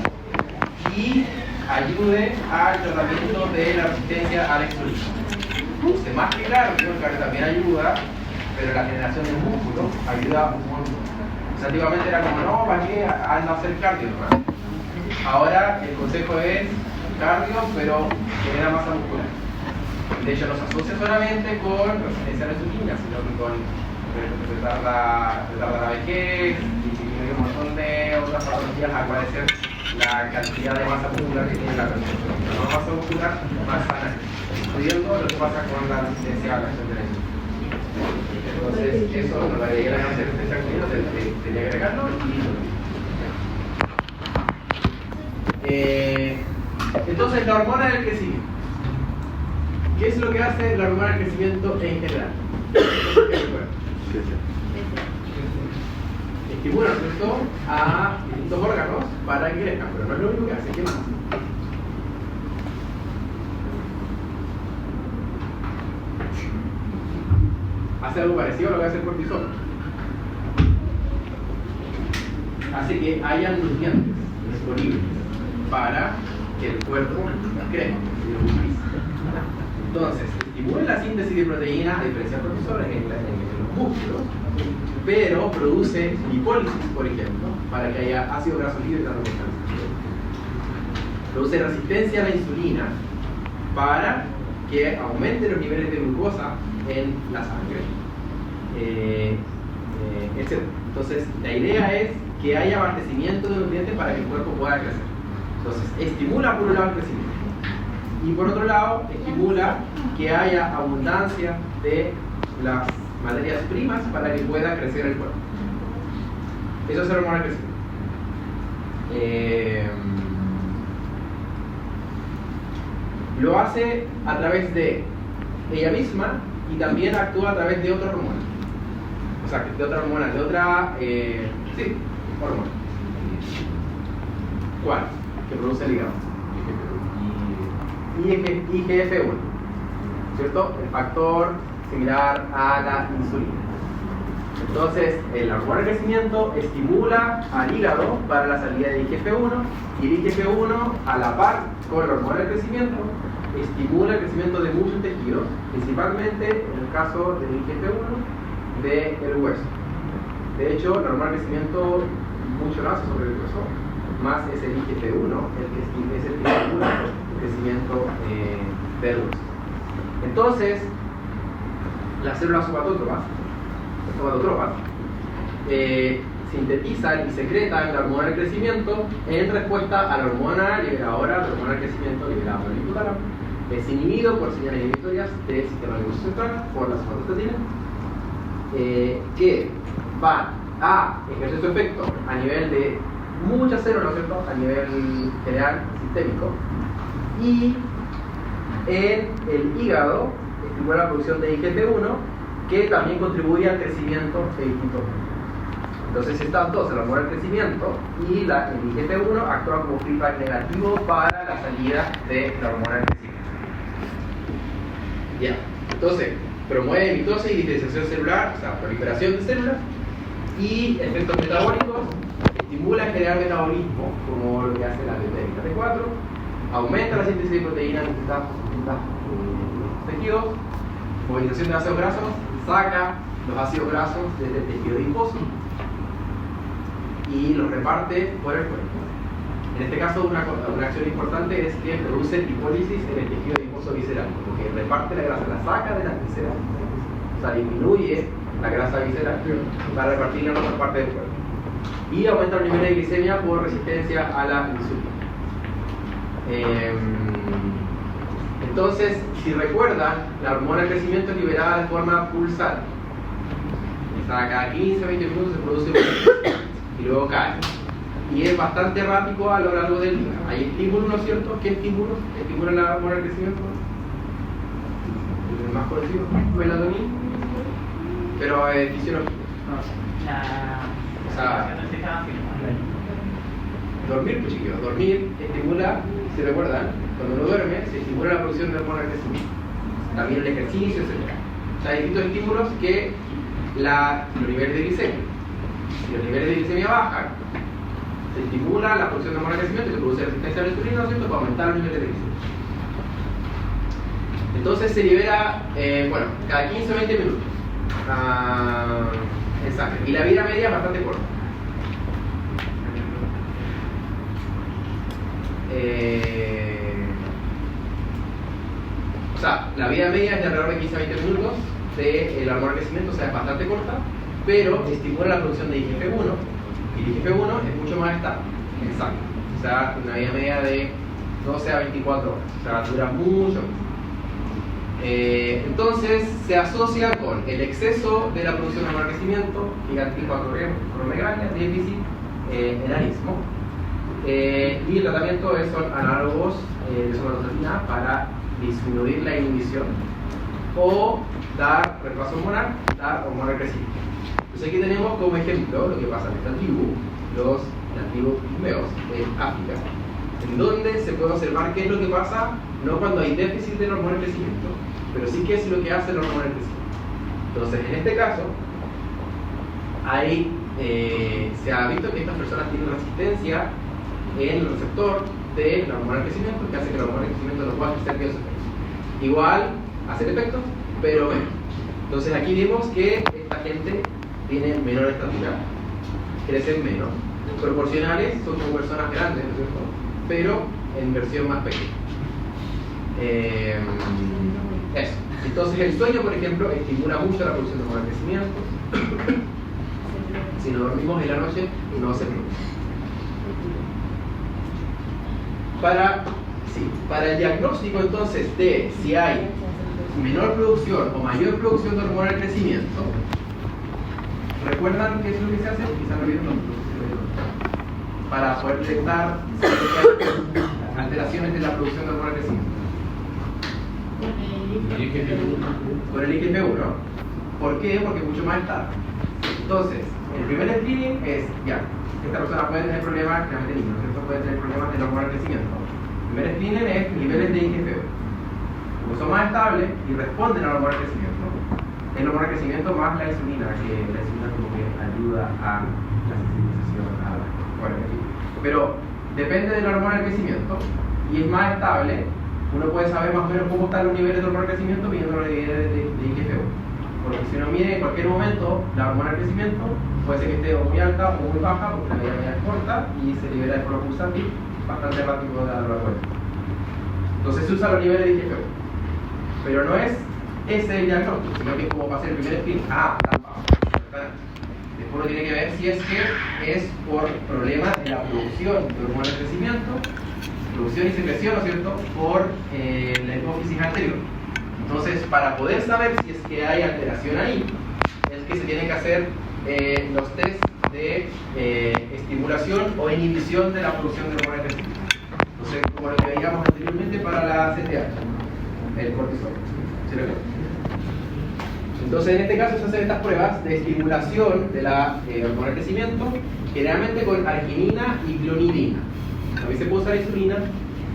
y ayude al tratamiento de la resistencia a la insulina. Más que claro, que también ayuda, pero la generación de músculo ayuda un montón. O sea, antiguamente era como, no, ¿para qué anda a hacer cardio? ¿No? Ahora el consejo es cardio, pero genera masa muscular. De hecho, no se asocia solamente con resistencia a la insulina, sino que con retarda la vejez y disminuye un montón de otras patologías al parecer la cantidad de masa muscular que tiene la persona. La masa muscular más sana, incluyendo lo que pasa con la resistencia a la acción de la insulina. Entonces, eso no lo debería hacer resistencia a la insulina, tenía que agregarlo y entonces, la hormona del crecimiento. ¿Qué es lo que hace la hormona del crecimiento en general? Estimula, ¿cierto?, a distintos órganos para que crezcan, pero no es lo único que hace. ¿Qué más? Hace algo parecido a lo que hace el cortisol. Hace que haya nutrientes disponibles para que el cuerpo crezca y lo utilice. Entonces, estimula la síntesis de proteínas a diferencia del cortisol en los músculos, pero produce lipólisis, por ejemplo, para que haya ácido graso libre y produce resistencia a la insulina para que aumente los niveles de glucosa en la sangre, etc. Entonces, la idea es que haya abastecimiento de nutrientes para que el cuerpo pueda crecer. Entonces, estimula por un lado el crecimiento y por otro lado estimula que haya abundancia de las materias primas para que pueda crecer el cuerpo. Eso es el hormona del crecimiento. Lo hace a través de ella misma y también actúa a través de otra hormona. O sea, de otra hormona, de otra hormona. ¿Cuál? Que produce el hígado. IGF-1, ¿cierto? El factor similar a la insulina. Entonces, el hormona del crecimiento estimula al hígado para la salida de IGF-1 y el IGF-1, a la par con la hormona del crecimiento, estimula el crecimiento de muchos tejidos, principalmente en el caso del IGF-1 del hueso. De hecho, la hormona del crecimiento mucho lo hace sobre el hueso, más es el IGF-1 el que estimula el crecimiento del hueso. Entonces, las células somatotropas sintetizan y secretan la hormona del crecimiento en respuesta a la hormona liberadora, la hormona del crecimiento liberada por el hipotálamo. Es inhibido por señales inhibitorias del sistema nervioso central, por la somatostatina, que van a ejercer su efecto a nivel de muchas células, ¿cierto?, a nivel general, sistémico, y en el hígado estimula la producción de IGF-1, que también contribuye al crecimiento de distintos órganos. Entonces estas dos, la hormona del crecimiento y el IGF-1, actúan como feedback negativo para la salida de la hormona del crecimiento. Ya, entonces promueve mitosis y diferenciación celular, o sea, proliferación de células, y efectos metabólicos, estimula generar metabolismo, como lo que hace la beta-T4, aumenta la síntesis de proteínas en distintos tejidos, movilización de ácidos grasos, saca los ácidos grasos desde el tejido adiposo y los reparte por el cuerpo. En este caso, una acción importante es que produce lipólisis en el tejido adiposo visceral, porque reparte la grasa, la saca de las vísceras, o sea, disminuye la grasa visceral para repartirla en otra parte del cuerpo. Y aumenta el nivel de glicemia por resistencia a la insulina. Entonces, si recuerdan, la hormona del crecimiento es liberada de forma pulsar. Cada 15-20 minutos se produce una y luego cae. Y es bastante errático a lo largo del día. Hay estímulos, ¿no es cierto? ¿Qué estímulos estimulan la hormona del crecimiento? El más conocido, melatonina, pero es fisiológico. O sea, dormir, pues chiquillos, dormir estimula, si recuerdan, cuando uno duerme, se estimula la producción de hormona del crecimiento. También el ejercicio, etc. O sea, hay distintos estímulos que los niveles de glicemia. Si los niveles de glicemia bajan, se estimula la producción de hormona de crecimiento y se produce resistencia a la insulina, ¿no es cierto?, para aumentar los niveles de glicemia. Entonces se libera, cada 15 o 20 minutos. Exacto. Y la vida media es bastante corta. O sea, la vida media es de alrededor de 15 a 20 minutos de la hormona de crecimiento, o sea, es bastante corta, pero estimula la producción de IGF-1, y el IGF-1 es mucho más estable. Exacto. O sea, una vida media de 12 a 24 horas, o sea, dura mucho más. Entonces se asocia con el exceso de la producción de hormona de crecimiento, gigantismo, acromegalia, déficit, enanismo, y el tratamiento son análogos de somatostatina para disminuir la inhibición o dar reemplazo hormonal, dar hormona de crecimiento. Entonces aquí tenemos como ejemplo lo que pasa en esta tribu, los nativos pigmeos en África, en donde se puede observar qué es lo que pasa no cuando hay déficit de la hormona de crecimiento, pero sí qué es lo que hace la hormona de crecimiento. Entonces, en este caso, se ha visto que estas personas tienen resistencia en el receptor de la hormona de crecimiento, que hace que la hormona de crecimiento no pueda ejercer bien su efecto. Igual, hace efecto, pero menos. Entonces, aquí vemos que esta gente tiene menor estatura, crecen menos, proporcionales, son como personas grandes, ¿no es cierto?, pero en versión más pequeña. Eso. Entonces el sueño, por ejemplo, estimula mucho la producción de hormona de crecimiento. Si no dormimos en la noche, no se produce. Para el diagnóstico entonces de si hay menor producción o mayor producción de hormona de crecimiento, ¿recuerdan qué es lo que se hace? Quizás lo vieron, para poder detectar alteraciones de la producción de hormona de crecimiento. Con el IGF-1. ¿Por qué? Porque es mucho más estable. Entonces, el primer screening es, esta persona puede tener problemas, realmente niños, ¿cierto? Puede tener problemas de la hormona de crecimiento. El primer screening es niveles de IGF-1. Como son más estables y responden a la hormona de crecimiento, es la hormona de crecimiento más la insulina, que la insulina como que ayuda a la sensibilización a la... Bueno, pero depende de la hormona de crecimiento y es más estable. Uno puede saber más o menos cómo están los niveles de hormona de crecimiento midiendo los niveles de IGF-1. Porque si uno mide en cualquier momento la hormona de crecimiento, puede ser que esté muy alta o muy baja, porque la vida media es corta y se libera de forma pulsante bastante rápido a lo largo del tiempo. Entonces se usan los niveles de IGF-1. Pero no es ese el diagnóstico, sino que es como para hacer el primer screen. Tan bajo. Después uno tiene que ver si es que es por problemas de la producción de hormona de crecimiento, producción y secreción, ¿no es cierto?, por la hipófisis anterior. Entonces, para poder saber si es que hay alteración ahí, es que se tienen que hacer los test de estimulación o inhibición de la producción de hormona de crecimiento. Entonces, como lo que veíamos anteriormente para la CTH, el cortisol. ¿Sí? Entonces, en este caso se hacen estas pruebas de estimulación de la hormona de crecimiento, generalmente con arginina y clonidina. También se puede usar insulina,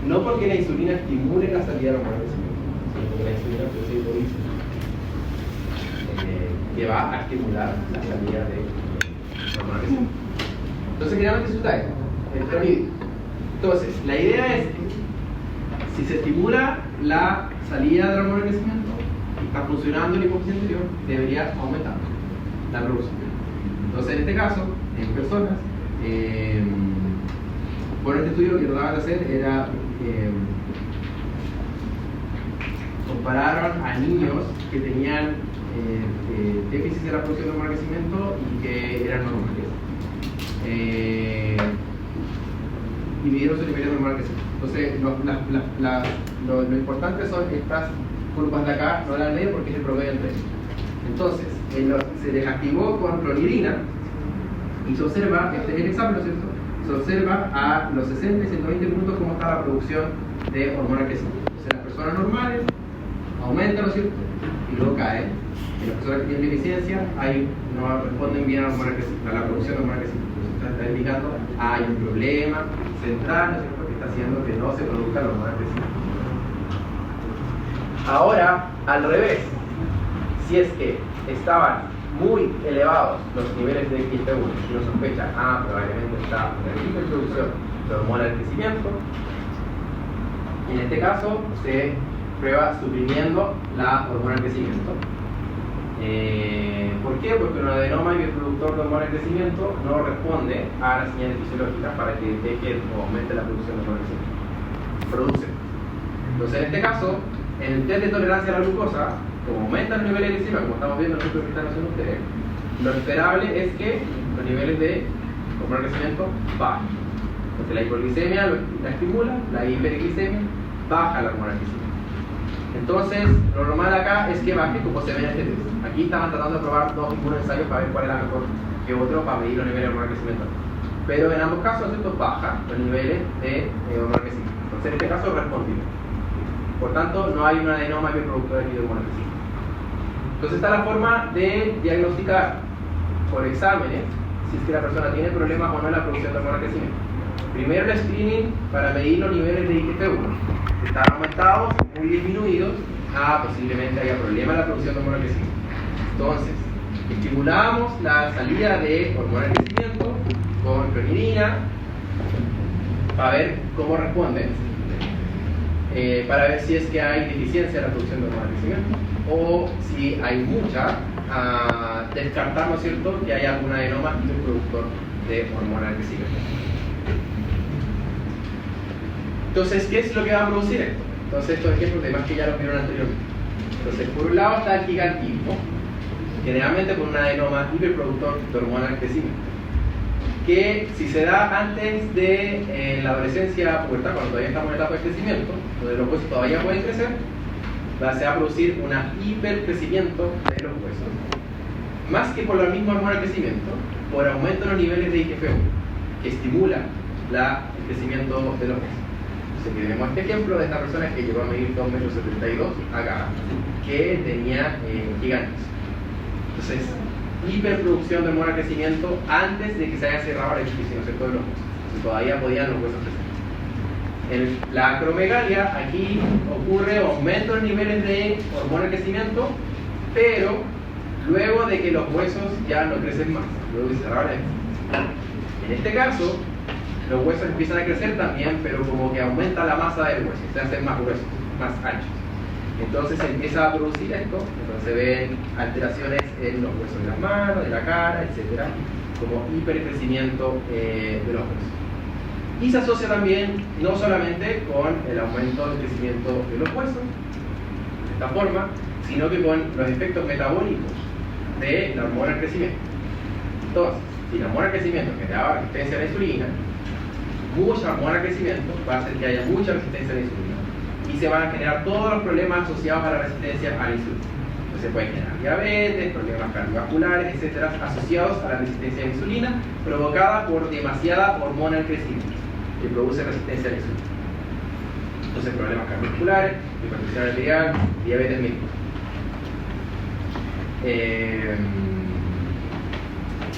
no porque la insulina estimule la salida de la hormona de crecimiento, sino porque la insulina produce hipófisis que va a estimular la salida de la hormona de crecimiento. Entonces, generalmente se usa esto, el clonidina. Entonces, la idea es que si se estimula la salida de la hormona de crecimiento y está funcionando la hipófisis anterior, debería aumentar la producción. Entonces, en este caso, en personas Bueno, este estudio lo que trataban de hacer era compararon a niños que tenían déficit de la producción de hormona de crecimiento y que eran normales. Y midieron sus niveles de hormona de crecimiento. Entonces, lo importante son estas curvas de acá, no la del medio porque es el promedio entre ellos. Entonces, se les activó con clonidina y se observa, este es el examen, ¿no es cierto? Se observa a los 60 y 120 minutos cómo está la producción de hormona de crecimiento. Entonces, las personas normales aumentan, ¿no es cierto? Y luego caen. Y las personas que tienen deficiencia ahí no responden bien a la producción de hormona de crecimiento. Entonces, está indicando hay un problema central, ¿no es cierto?, que está haciendo que no se produzca la hormona de crecimiento. Ahora, al revés, si es que estaban muy elevados los niveles de XP1 y uno sospecha, probablemente está en hiperproducción de hormona de crecimiento, en este caso se prueba suprimiendo la hormona de crecimiento. ¿Por qué? Porque un adenoma hiperproductor de hormona de crecimiento no responde a las señales fisiológicas para que deje o aumente la producción de hormona de crecimiento. Produce. Entonces, en este caso, en el test de tolerancia a la glucosa, como aumentan los niveles de glicemia, como estamos viendo en el ejemplo que están haciendo ustedes, lo esperable es que los niveles de hormona de crecimiento bajen. Entonces la hipoglicemia la estimula, la hiperglicemia baja la hormona de crecimiento. Entonces, lo normal acá es que baje como se ve en este test. Aquí estaban tratando de probar dos ensayos para ver cuál era mejor que otro para medir los niveles de hormona de crecimiento. Pero en ambos casos, ¿cierto?, baja los niveles de hormona de crecimiento. Entonces, en este caso, respondió. Por tanto, no hay un adenoma hiperproductor de hormona de crecimiento. Entonces está la forma de diagnosticar por exámenes si es que la persona tiene problemas o no en la producción de hormona de crecimiento. Primero el screening para medir los niveles de IGF-1. Si están aumentados, muy disminuidos, posiblemente haya problemas en la producción de hormona de crecimiento. Entonces, estimulamos la salida de hormona de crecimiento con clonidina para ver cómo responden. Para ver si es que hay deficiencia en la producción de hormona de crecimiento o si hay mucha, descartar, ¿no es cierto?, que haya algún adenoma hiperproductor de hormona de crecimiento. Entonces, ¿qué es lo que va a producir esto? Entonces, estos ejemplos, además que ya los vieron anteriormente. Entonces, por un lado está el gigantismo, generalmente por un adenoma hiperproductor de hormona de crecimiento, que si se da antes de la adolescencia, pubertad, cuando todavía estamos en etapa de crecimiento, donde los huesos todavía pueden crecer, se va a producir un hipercrecimiento de los huesos, más que por la misma hormona de crecimiento, por aumento de los niveles de IGF-1, que estimula el crecimiento de los huesos. Entonces, aquí tenemos este ejemplo de esta persona que llegó a medir 2,72 metros acá, que tenía gigantes. Entonces, hiperproducción de hormona de crecimiento antes de que se haya cerrado la edificio, ¿no es cierto?, de los huesos. Entonces, todavía podían los huesos crecer. En la acromegalia, aquí ocurre aumento de niveles de hormona de crecimiento, pero luego de que los huesos ya no crecen más, luego de cerrar la edificio. En este caso, los huesos empiezan a crecer también, pero como que aumenta la masa del hueso, se hacen más gruesos, más anchos. Entonces se empieza a producir esto, entonces se ven alteraciones en los huesos de las manos, de la cara, etc., como hipercrecimiento de los huesos. Y se asocia también no solamente con el aumento del crecimiento de los huesos, de esta forma, sino que con los efectos metabólicos de la hormona de crecimiento. Entonces, si la hormona de crecimiento generaba resistencia a la insulina, mucha hormona de crecimiento va a hacer que haya mucha resistencia a la insulina y se van a generar todos los problemas asociados a la resistencia a la insulina. Entonces pueden generar diabetes, problemas cardiovasculares, etcétera, asociados a la resistencia a la insulina provocada por demasiada hormona de crecimiento que produce resistencia a la insulina. Entonces problemas cardiovasculares, hipertensión arterial, diabetes mellitus.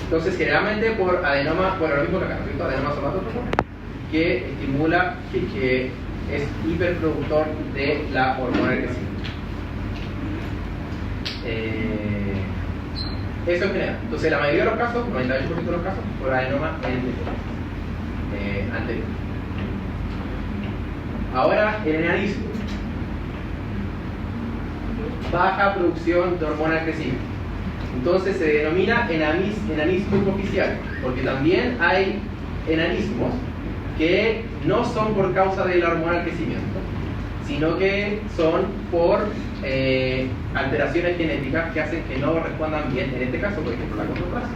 Entonces generalmente por adenoma, bueno, lo mismo que acá, ¿cierto?, adenoma somatotropo, que estimula, que es hiperproductor de la hormona de crecimiento. Eso en general. Entonces la mayoría de los casos, 98% de los casos, por adenoma anterior. Ahora el enanismo. Baja producción de hormona de crecimiento. Entonces se denomina enanismo hipoficiario, porque también hay enanismos que no son por causa de la hormona del crecimiento, sino que son por alteraciones genéticas que hacen que no respondan bien, en este caso, por ejemplo, la condroplasia.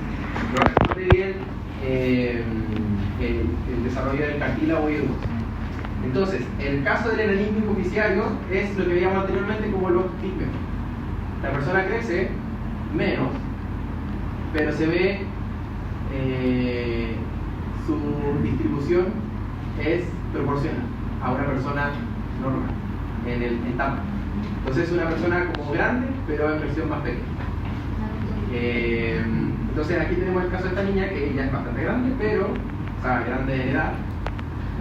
No responde bien el desarrollo del cartílago y el hueso. Entonces, el caso del enanismo hipoficiario es lo que veíamos anteriormente como los pigmeos. La persona crece menos, pero se ve su distribución es proporcional a una persona normal en tamaño. Entonces es una persona como grande, pero en versión más pequeña. Entonces aquí tenemos el caso de esta niña que ella es bastante grande, pero, o sea, grande de edad,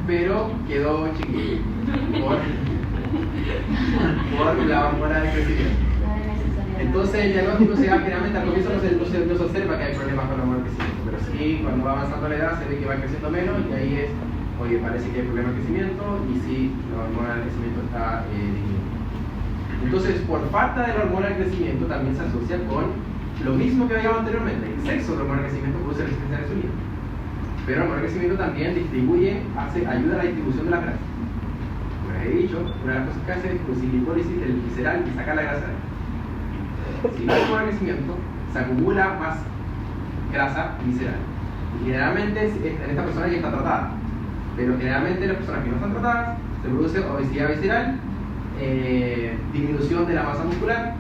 pero quedó chiquita por la hormona de crecimiento. Entonces el diagnóstico se da generalmente al comienzo no se observa que hay problemas con la hormona de crecimiento, pero sí cuando va avanzando la edad se ve que va creciendo menos y ahí es, oye, parece que hay problema de crecimiento y sí, la hormona de crecimiento está disminuyendo. Entonces, por falta de la hormona de crecimiento también se asocia con lo mismo que veíamos anteriormente, el sexo de la hormona de crecimiento produce resistencia a la insulina. Pero la hormona de crecimiento también ayuda a la distribución de la grasa. Como les he dicho, una de las cosas que hace es producir lipólisis del visceral y sacar la grasa de ahí. Si no hay hormona de crecimiento, se acumula más grasa visceral. Y generalmente en esta persona ya está tratada. Pero generalmente en las personas que no están tratadas se produce obesidad visceral, disminución de la masa muscular,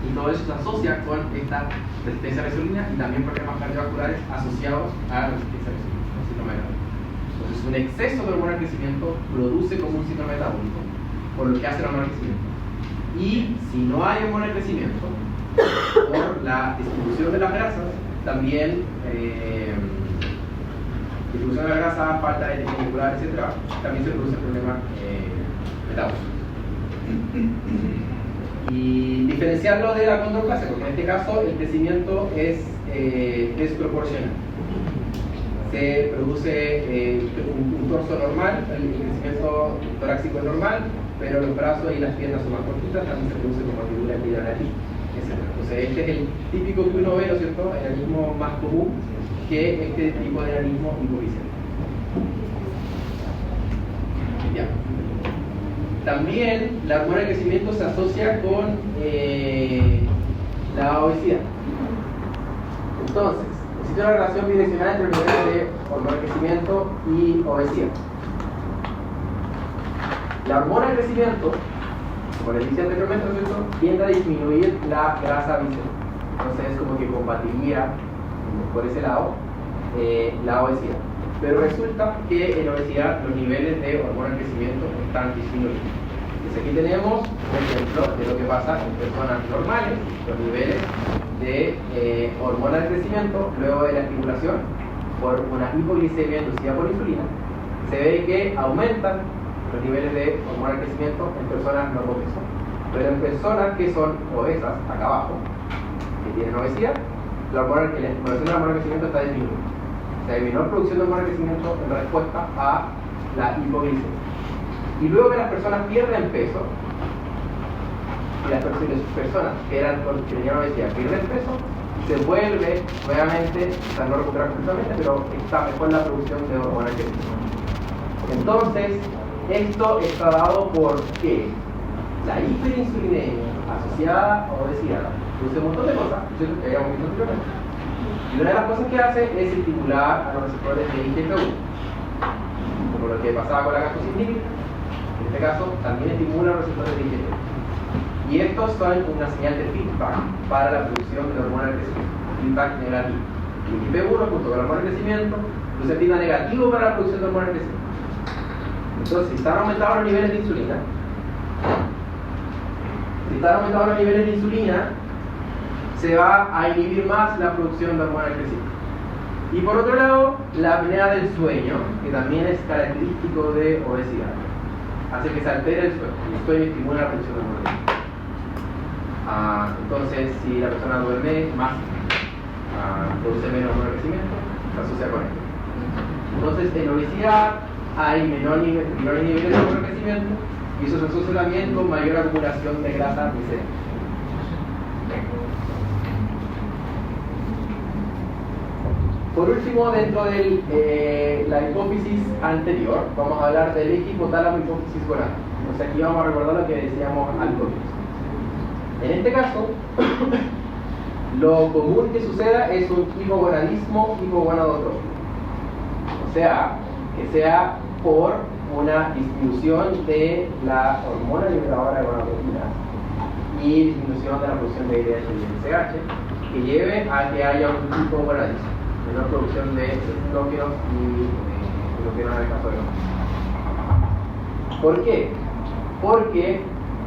y todo eso se asocia con esta resistencia a la insulina y también problemas cardiovasculares asociados a la resistencia a la insulina, el síndrome metabólico. Entonces, un exceso de hormona de crecimiento produce como un síndrome metabólico, por lo que hace la hormona de crecimiento. Y si no hay hormona de crecimiento, por la distribución de las grasas, también distribución de la grasa, falta de tejido muscular, etc., también se produce el problema metabólico. Y diferenciarlo de la condroplasia, porque en este caso el crecimiento es desproporcional. Se produce un torso normal, el crecimiento torácico es normal, pero los brazos y las piernas son más cortitas, también se produce como figura de la nariz, etc. Entonces este es el típico que uno ve, ¿no es cierto?, el enanismo más común, que este tipo de enanismo hipoficiario. Ya. También la hormona de crecimiento se asocia con la obesidad. Entonces, existe una relación bidireccional entre los niveles de hormona de crecimiento y obesidad. La hormona de crecimiento, como les decía anteriormente, tiende a disminuir la grasa visceral. Entonces es como que combatiría por ese lado la obesidad. Pero resulta que en obesidad los niveles de hormona de crecimiento están disminuidos. Entonces aquí tenemos un ejemplo de lo que pasa en personas normales, los niveles de hormona de crecimiento luego de la estimulación por una hipoglicemia inducida por insulina. Se ve que aumentan los niveles de hormona de crecimiento en personas no obesas. Pero en personas que son obesas, acá abajo, que tienen obesidad, la estimulación de la hormona de crecimiento está disminuyendo. Se disminuyó la producción de hormona de crecimiento en respuesta a la hipoglicemia. Y luego que las personas pierden peso, y las personas que tenían obesidad pierden peso, se vuelve nuevamente, o sea, no recupera completamente, pero está mejor la producción de hormona de crecimiento. Entonces, esto está dado por que la hiperinsulinemia asociada a obesidad produce un montón de cosas, que habíamos visto anteriormente. Y una de las cosas que hace es estimular a los receptores de IGF-1, como lo que pasaba con la galactosis. En este caso, también estimula los receptores de IGF-1. Y estos son una señal de feedback para la producción de la hormona de crecimiento. Feedback negativo. El IGF-1 junto con la hormona de crecimiento produce feedback negativo para la producción de hormona de crecimiento. Entonces, si están aumentados los niveles de insulina, se va a inhibir más la producción de hormona de crecimiento. Y por otro lado, la apnea del sueño, que también es característico de obesidad, hace que se altere el sueño. Y el sueño estimula la producción de hormona de crecimiento. Entonces, si la persona duerme más, produce menos hormona de crecimiento, se asocia con esto. Entonces, en obesidad hay menores niveles de hormona de crecimiento y eso se asocia también con mayor acumulación de grasa visceral. Por último, dentro de la hipófisis anterior, vamos a hablar del eje hipotálamo hipófisis gonada. Entonces aquí vamos a recordar lo que decíamos al comienzo. En este caso, lo común que suceda es un hipogonadismo hipogonadotrópico. O sea, que sea por una disminución de la hormona liberadora de gonadotropina y disminución de la producción de LH y LCH, que lleve a que haya un hipogonadismo, menor producción de endógenos y endógenos en el caso de los. ¿Por qué? Porque,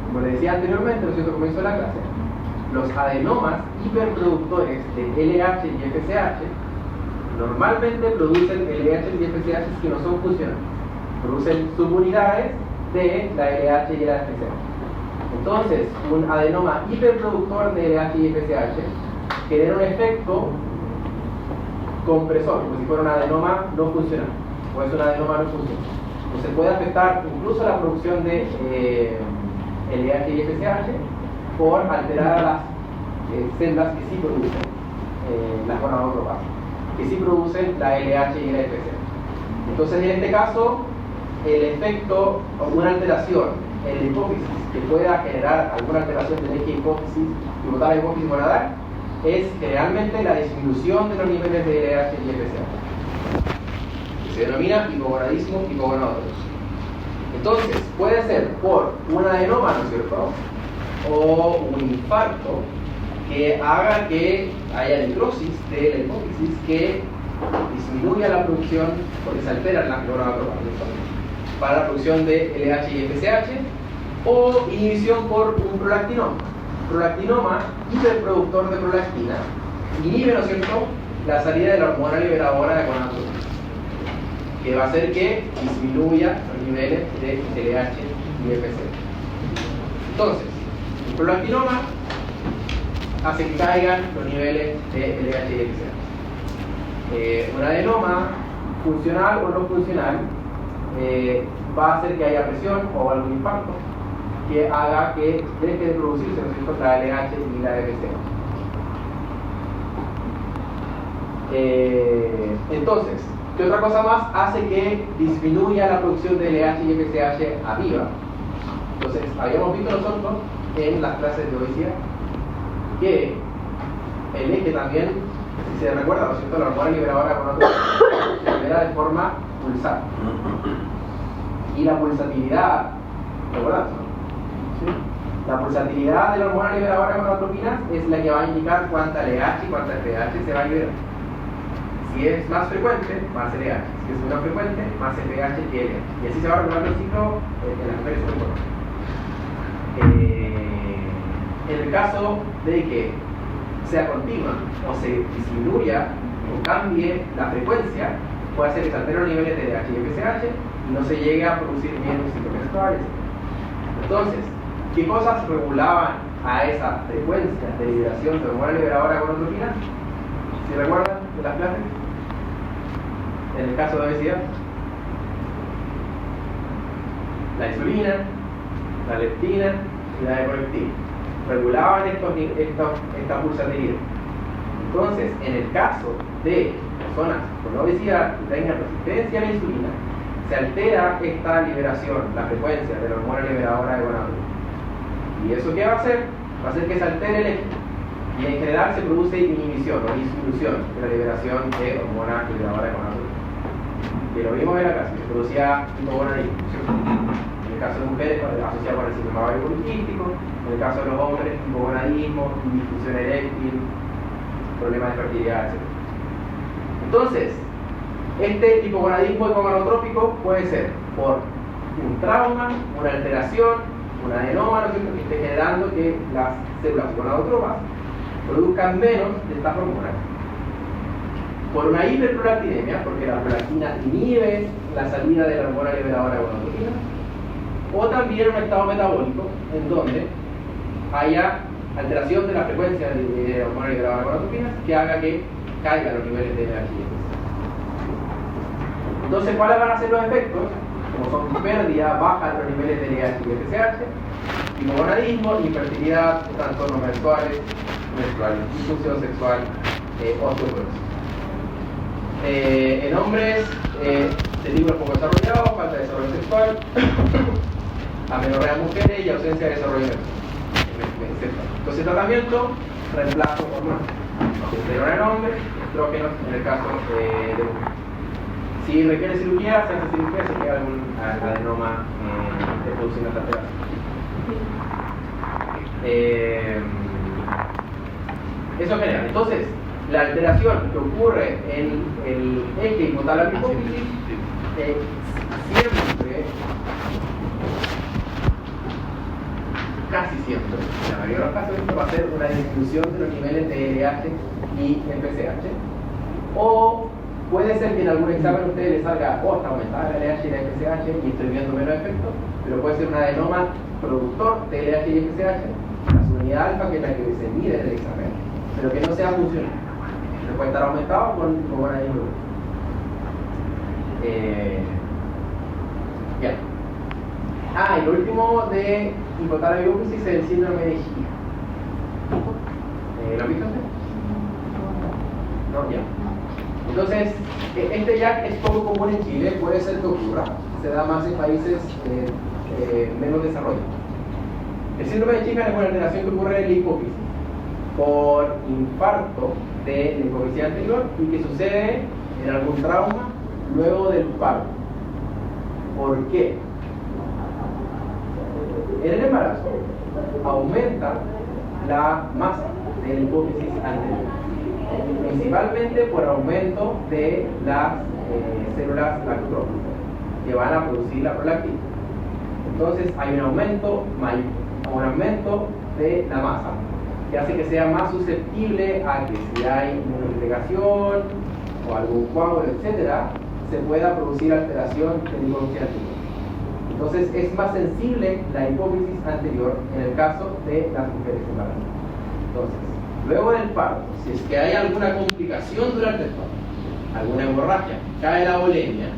como les decía anteriormente, ¿no es cierto?, comienzo de la clase, los adenomas hiperproductores de LH y FSH normalmente producen LH y FSH que no son funcionales, producen subunidades de la LH y la FSH. Entonces, un adenoma hiperproductor de LH y FSH genera un efecto compresor, como si fuera un adenoma no funcional, o es un adenoma no funcional. Entonces puede afectar incluso la producción de LH y FSH por alterar a las células que sí producen las gonadotropas, que sí producen la LH y la FSH. Entonces en este caso, el efecto o una alteración en la hipófisis que pueda generar alguna alteración del eje hipófisis, hipotálamo hipófisis gonadal, es generalmente la disminución de los niveles de LH y FSH. Se denomina hipogonadismo hipogonadotrópico. Entonces, puede ser por un adenoma, ¿no es cierto?, o un infarto que haga que haya necrosis de la hipófisis que disminuya la producción, porque se alteran las gonadotropas para la producción de LH y FSH, o inhibición por un prolactinoma. Prolactinoma, hiperproductor de prolactina, inhibe, ¿no es cierto?, la salida de la hormona liberadora de gonadotropina, que va a hacer que disminuya los niveles de LH y FSH. Entonces, el prolactinoma hace que caigan los niveles de LH y FSH. Un adenoma funcional o no funcional va a hacer que haya presión o algún impacto que haga que deje de producirse, ¿no es cierto?, la LH y la FSH. Entonces, ¿qué otra cosa más hace que disminuya la producción de LH y FSH arriba? Entonces, habíamos visto nosotros en las clases de obesidad que el eje también, si se recuerda, ¿no es cierto?, la hormona liberadora con otro se libera de forma pulsar. Y la pulsatilidad, ¿recuerdas? ¿Sí? La pulsatilidad de la hormona liberadora de gonadotropinas es la que va a indicar cuánta LH y cuánta FSH se va a liberar. Si es más frecuente, más LH. Si es menos frecuente, más FSH que LH. Y así se va regulando el ciclo en las mujeres sobre todo. En el caso de que sea continua o se disminuya o cambie la frecuencia, puede hacer que se alteren los niveles de LH y FSH y no se llegue a producir bien los ciclos menstruales. Entonces, ¿qué cosas regulaban a esa frecuencia de liberación de hormona liberadora de gonadotropinas? ¿Se recuerdan de las clases? En el caso de obesidad, la insulina, la leptina y la epoleptina regulaban esta pulsatilidad. Entonces, en el caso de personas con obesidad que tengan resistencia a la insulina, se altera esta liberación, la frecuencia de la hormona liberadora de gonadotropinas. ¿Y eso qué va a hacer? Va a hacer que se altere el eje. Y en general se produce inhibición o disminución de la liberación de hormona liberadora de gonadotropinas. Que lo vimos en la clase, se producía hipogonadismo, ¿cierto? En el caso de mujeres, asociado con el síndrome ovario poliquístico; en el caso de los hombres, hipogonadismo, disfunción eréctil, problemas de fertilidad, etc. Entonces, este hipogonadismo hipogonadotrópico puede ser por un trauma, una alteración, un adenoma, ¿no es cierto?, que esté generando que las células gonadotropas produzcan menos de estas hormonas, por una hiperprolactinemia, porque la prolactina inhibe la salida de la hormona liberadora de gonadotropinas, o también un estado metabólico en donde haya alteración de la frecuencia de la hormona liberadora de gonadotropinas que haga que caigan los niveles de LH. Entonces, ¿cuáles van a ser los efectos? Como son pérdida, baja de los niveles de LH y FSH, hipogonadismo, infertilidad, trastornos menstruales, disfunción sexual, osteoporosis. En hombres, testículos poco desarrollados, falta de desarrollo sexual, amenorrea en mujeres y ausencia de desarrollo sexual. Entonces, tratamiento, reemplazo hormonal. Testosterona en hombres, estrógenos en el caso de mujeres. Si requiere cirugía, se hace cirugía, se queda algún adenoma de producción de terapia. Eso en general. Entonces, la alteración que ocurre en el eje hipotálamo hipófisis siempre, casi siempre, en la mayoría de los casos, esto va a ser una disminución de los niveles de LH y FSH. O puede ser que en algún examen a ustedes les salga, está aumentada la LH y la FSH y estoy viendo menos efectos, pero puede ser un adenoma productor de LH y FSH, la subunidad alfa, que es la que se mide en el examen, pero que no sea funcional. Puede estar aumentado con una disminución. Ya. Y lo último de hipotálamo hipófisis es el síndrome de Giga. ¿Lo han visto usted? No, ya. Entonces, este ya es poco común en Chile, puede ser que ocurra, se da más en países menos desarrollados. El síndrome de Giga es una alteración que ocurre en la hipófisis por infarto de la hipófisis anterior y que sucede en algún trauma luego del parto. ¿Por qué? En el embarazo aumenta la masa de la hipófisis anterior, principalmente por aumento de las células lactotróficas que van a producir la prolactina. Entonces hay un aumento de la masa que hace que sea más susceptible a que si hay inmunodegradación o algún coágulo, etcétera, se pueda producir alteración de la hipófisis anterior. Entonces es más sensible la hipófisis anterior en el caso de las mujeres embarazadas. Entonces, luego del parto, si es que hay alguna complicación durante el parto, alguna hemorragia, cae la volemia,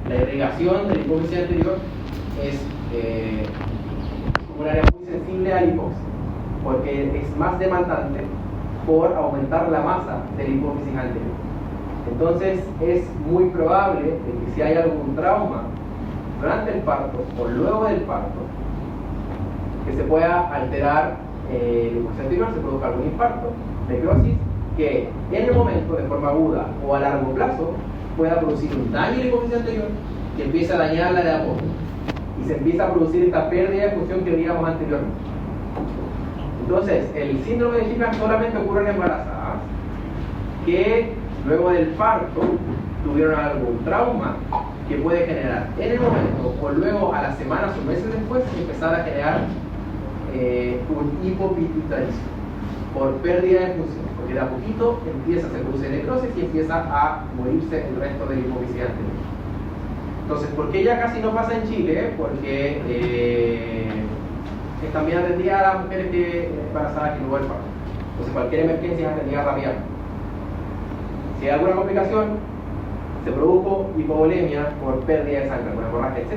la irrigación de la hipófisis anterior es como un área muy sensible a la hipoxia, porque es más demandante por aumentar la masa de la hipófisis anterior. Entonces es muy probable de que si hay algún trauma durante el parto o luego del parto, que se pueda alterar la hipófisis anterior, se produzca algún infarto, necrosis, que en el momento, de forma aguda o a largo plazo, pueda producir un daño en la hipófisis anterior que empieza a dañarla de a poco y se empieza a producir esta pérdida de función que veíamos anteriormente. Entonces, el síndrome de Giga solamente ocurre en embarazadas que luego del parto tuvieron algún trauma que puede generar en el momento o luego a las semanas o meses después empezar a generar un hipopituitarismo por pérdida de función, porque de a poquito se produce necrosis y empieza a morirse el resto de la hipófisis anterior. Entonces, ¿por qué ya casi no pasa en Chile? Porque es también atendida a las mujeres embarazadas que luego del parto. Entonces, cualquier emergencia es atendida rápidamente. Si hay alguna complicación, se produjo hipovolemia por pérdida de sangre, alguna hemorragia, etc.,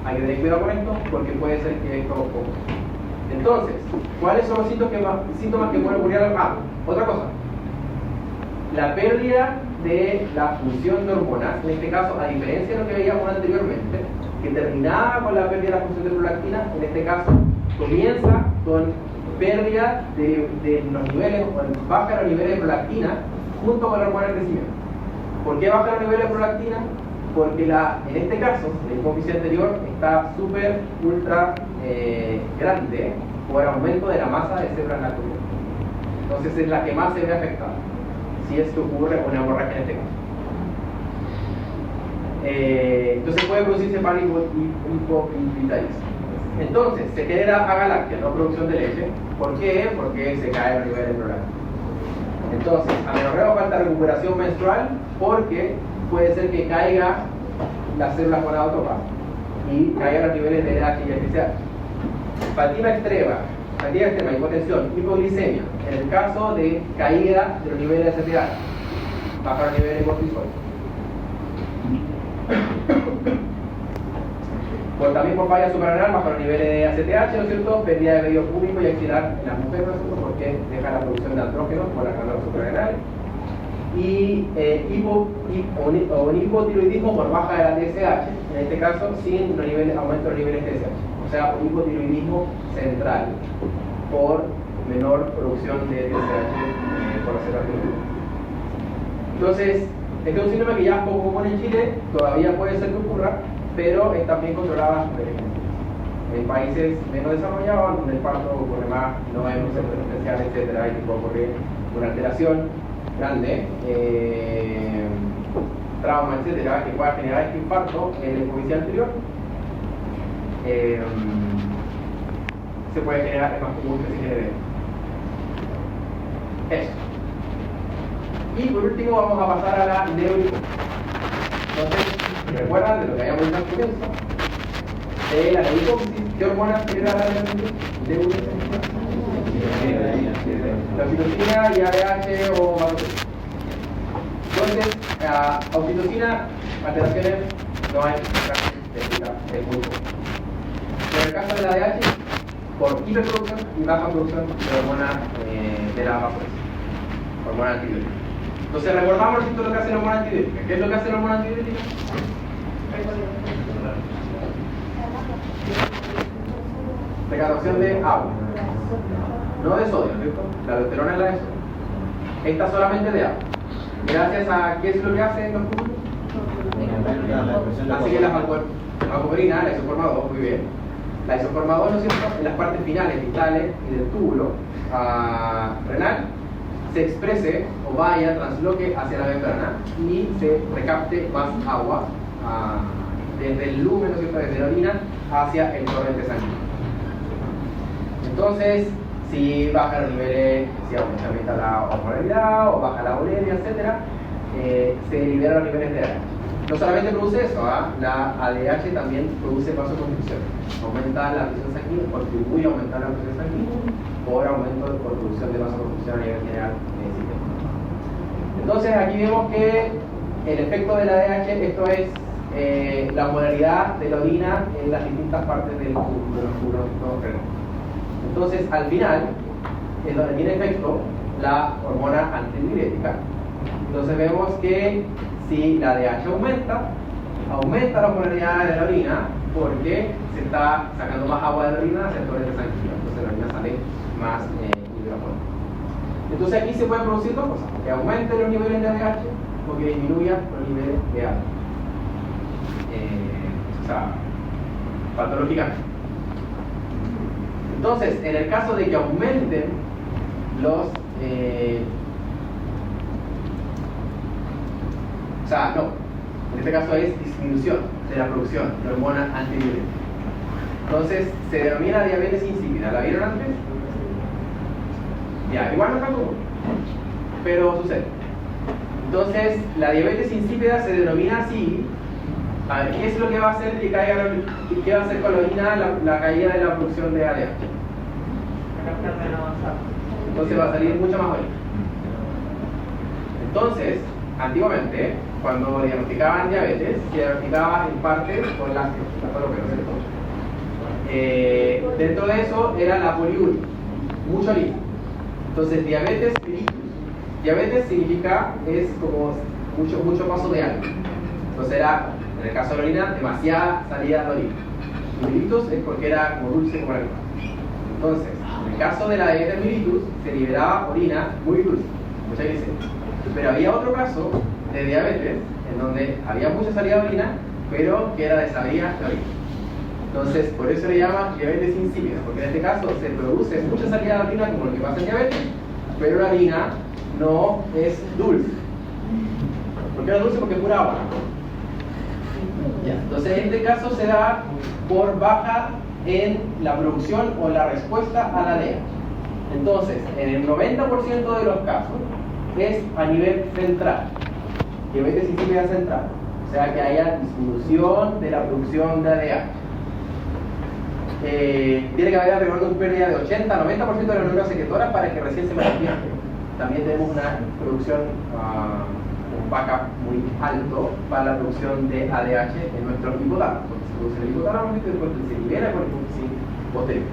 hay que tener cuidado con esto porque puede ser que esto ocurra. Entonces, ¿cuáles son los síntomas que pueden ocurrir? Otra cosa. La pérdida de la función de hormonas, en este caso, a diferencia de lo que veíamos anteriormente, que terminaba con la pérdida de la función de prolactina, en este caso comienza con pérdida de los niveles, o baja los niveles de prolactina junto con la hormona de crecimiento. ¿Por qué baja los niveles de prolactina? Porque en este caso, la hipófisis anterior está súper, ultra grande por aumento de la masa de células lactotróficas. Entonces es la que más se ve afectada, si es que ocurre una hemorragia en este caso. Entonces puede producirse para hipopituitarismo. Entonces se genera agalactia, no producción de leche. ¿Por qué? Porque se cae el nivel de prolactina. Entonces, amenorrea o falta de recuperación menstrual porque puede ser que caiga las células gonadotrópas y caigan los niveles de LH y FSH. Fatiga extrema, hipotensión, hipoglicemia. En el caso de caída de los niveles de SPH, baja los niveles de cortisol. También por falla suprarrenal, baja los niveles de ACTH, ¿no es cierto? Pérdida de vello púbico y axilar en las mujeres, ¿no es cierto? Porque deja la producción de andrógenos por las glándulas suprarrenales. y un hipotiroidismo por baja de la TSH, en este caso sin aumento de los niveles de TSH. O sea, un hipotiroidismo central por menor producción de TSH por acetato. Entonces, este es un síndrome que ya es poco común en Chile, todavía puede ser que ocurra, pero es también controlada por ejemplo. En países menos desarrollados, donde el parto ocurre más, no hay un centro especial, etc., y puede ocurrir una alteración grande, trauma, etc., que pueda generar este infarto en el hipofisial anterior, se puede generar, es más común que se genere eso. Y por último vamos a pasar a la neurohipoxia. Entonces, ¿recuerdan de lo que habíamos dicho al comienzo? La neurohipoxia, ¿qué hormonas genera la neurohipoxia? La oxitocina y ADH o vasopresina. Entonces, oxitocina, alteraciones, no hay es muy poco. En el caso de la ADH, por hiperproducción y baja producción de hormona de la vasopresina, hormona antibiótica. Entonces, recordamos lo que hace la hormona antibiótica. ¿Qué es lo que hace la hormona antibiótica? Recaptación de agua, no de sodio, ¿cierto? La aldosterona es la de sodio. Esta solamente de agua. Gracias a ¿qué es lo que hace los túbulos? Así que la vancomicina, la isoforma 2, muy bien. La isoforma 2, ¿no es cierto? En las partes finales, distales y del túbulo renal, se exprese o vaya, transloque hacia la membrana y se recapte más agua desde el lumen, ¿no es cierto? Desde la orina hacia el torrente sanguíneo. Entonces, si baja los niveles, si aumenta la osmolaridad o baja la urea, etc., se liberan los niveles de ADH. No solamente produce eso, la ADH también produce vasoconstricción. Aumenta la presión sanguínea, contribuye a aumentar la presión sanguínea por aumento por producción de vasoconstricción a nivel general del sistema. Entonces, aquí vemos que el efecto de la ADH, esto es la osmolaridad de la orina en las distintas partes de los túbulos renales. Entonces, al final, es donde tiene efecto la hormona antidiurética. Entonces vemos que si la ADH aumenta la osmolaridad de la orina porque se está sacando más agua de la orina hacia el torrente sanguíneo. Entonces la orina sale más hidroponente. Entonces aquí se pueden producir dos cosas: que aumente los niveles de ADH o que disminuya los niveles de ADH. O sea, patológicamente. Entonces, en el caso de que aumenten los... en este caso es disminución de la producción de hormona antidiurética. Entonces, se denomina diabetes insípida. ¿La vieron antes? Ya, igual no es tan común, pero sucede. Entonces, la diabetes insípida se denomina así. A ver, ¿qué es lo que va a hacer que caiga qué va a hacer con la orina la caída de la producción de ADH? Entonces va a salir mucho más orina. Entonces, antiguamente, cuando diagnosticaban diabetes, se diagnosticaba en parte por lácteos, ¿cierto? Dentro de eso era la poliuria, mucha orina. Entonces, diabetes mellitus. Diabetes significa, es como mucho paso de algo. Entonces era, en el caso de la orina, demasiada salida de orina. Y mellitus es porque era como dulce como la leche. Entonces, en el caso de la diabetes mellitus, se liberaba orina muy dulce, mucha glicemia. Pero había otro caso de diabetes en donde había mucha salida de orina, pero que era desabrida de orina. Entonces, por eso le llaman diabetes insípida, porque en este caso se produce mucha salida de orina, como lo que pasa en diabetes, pero la orina no es dulce. ¿Por qué no es dulce? Porque es pura agua. Ya. Entonces, en este caso se da por baja en la producción o la respuesta a la DEA. Entonces, en el 90% de los casos es a nivel central, diabetes insípida central, o sea que haya disminución de la producción de ADH. Tiene que haber alrededor de una pérdida de 80-90% de las neuronas secretoras para que recién se manifieste. También tenemos una producción, un backup muy alto para la producción de ADH en nuestro hipotálamo, porque se produce el hipotálamo y después se libera con el hipófisis posterior.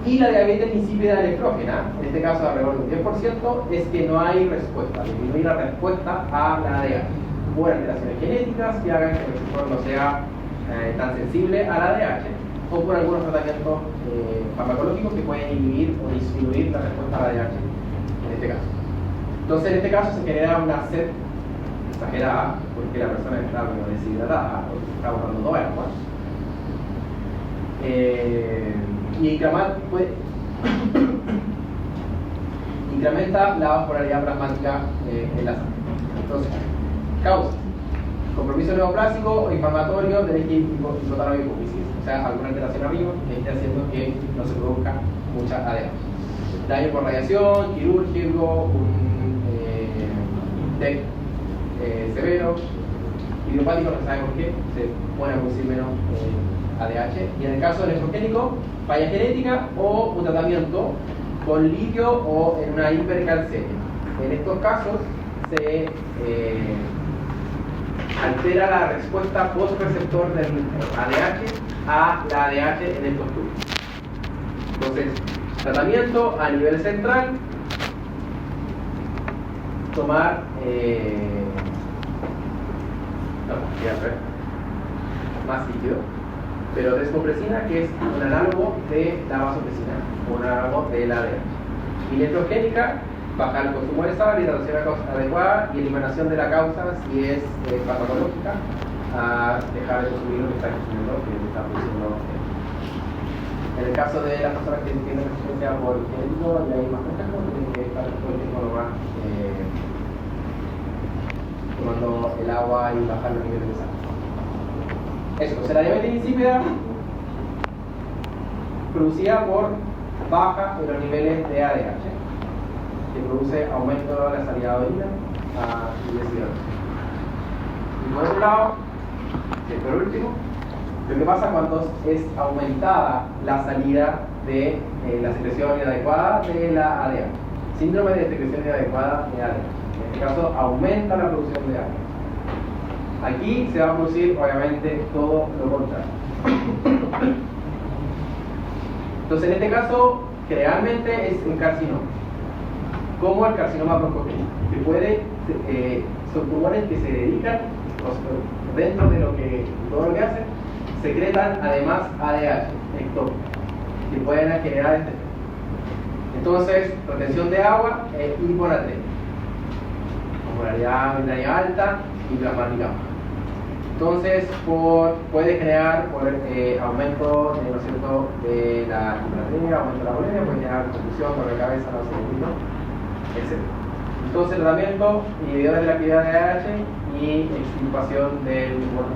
Y la diabetes insípida nefrógena, en este caso alrededor del 10%, es que no hay respuesta, disminuir la respuesta a la ADH por alteraciones genéticas que hagan que el receptor no sea tan sensible a la ADH o por algunos tratamientos farmacológicos que pueden inhibir o disminuir la respuesta a la ADH en este caso. Entonces en este caso se genera una sed exagerada porque la persona está deshidratada o está botando toda el agua. Incrementa la vascularidad plasmática en la sangre. Entonces, causa compromiso neoplásico o inflamatorio del eje hipotálamo y hipófisis, o sea, alguna alteración arriba que esté haciendo que no se produzca mucha ADH. Daño por radiación, quirúrgico, un TEC severo, idiopático, no se sabe por qué, se pone a producir menos ADH. Y en el caso del nefrogénico, falla genética o un tratamiento con litio o en una hipercalcemia. En estos casos se altera la respuesta post-receptor del ADH a la ADH en estos tubos. Entonces, tratamiento a nivel central, tomar más líquido, pero descompresina, que es un análogo de la vasopresina, un análogo de la ADH. Y nefrogénica, bajar el consumo de sal, hidratación adecuada y eliminación de la causa, si es farmacológica, a dejar de consumir lo que está consumiendo, que está produciendo. En el caso de las personas que tienen resistencia por genético, y hay más contactos, tienen que estar todo el tiempo nomás tomando el agua y bajar los niveles de sal. Eso, o sea, la diabetes insípida producida por baja en los niveles de ADH, que produce aumento de la salida de orina y deshidratación. Y por otro lado, por último, lo que pasa cuando es aumentada la salida de la secreción inadecuada de la ADH. Síndrome de secreción inadecuada de ADH. En este caso, aumenta la producción de ADH. Aquí se va a producir, obviamente, todo lo contrario. Entonces, en este caso, generalmente es un carcinoma, como el carcinoma broncogénico, que puede, son tumores que se dedican, dentro de todo lo que hacen, secretan además ADH, ectópico, que pueden generar este efecto. Entonces, retención de agua e hiponatremia, osmolaridad membrana alta y plasmática baja. Entonces, puede generar aumento, ¿no es cierto?, de la hiponatremia, aumento de la bulimia, puede generar confusión, dolor de cabeza, náusea, etc. Entonces, tratamiento, inhibidores de la actividad de ADH y extirpación del tumor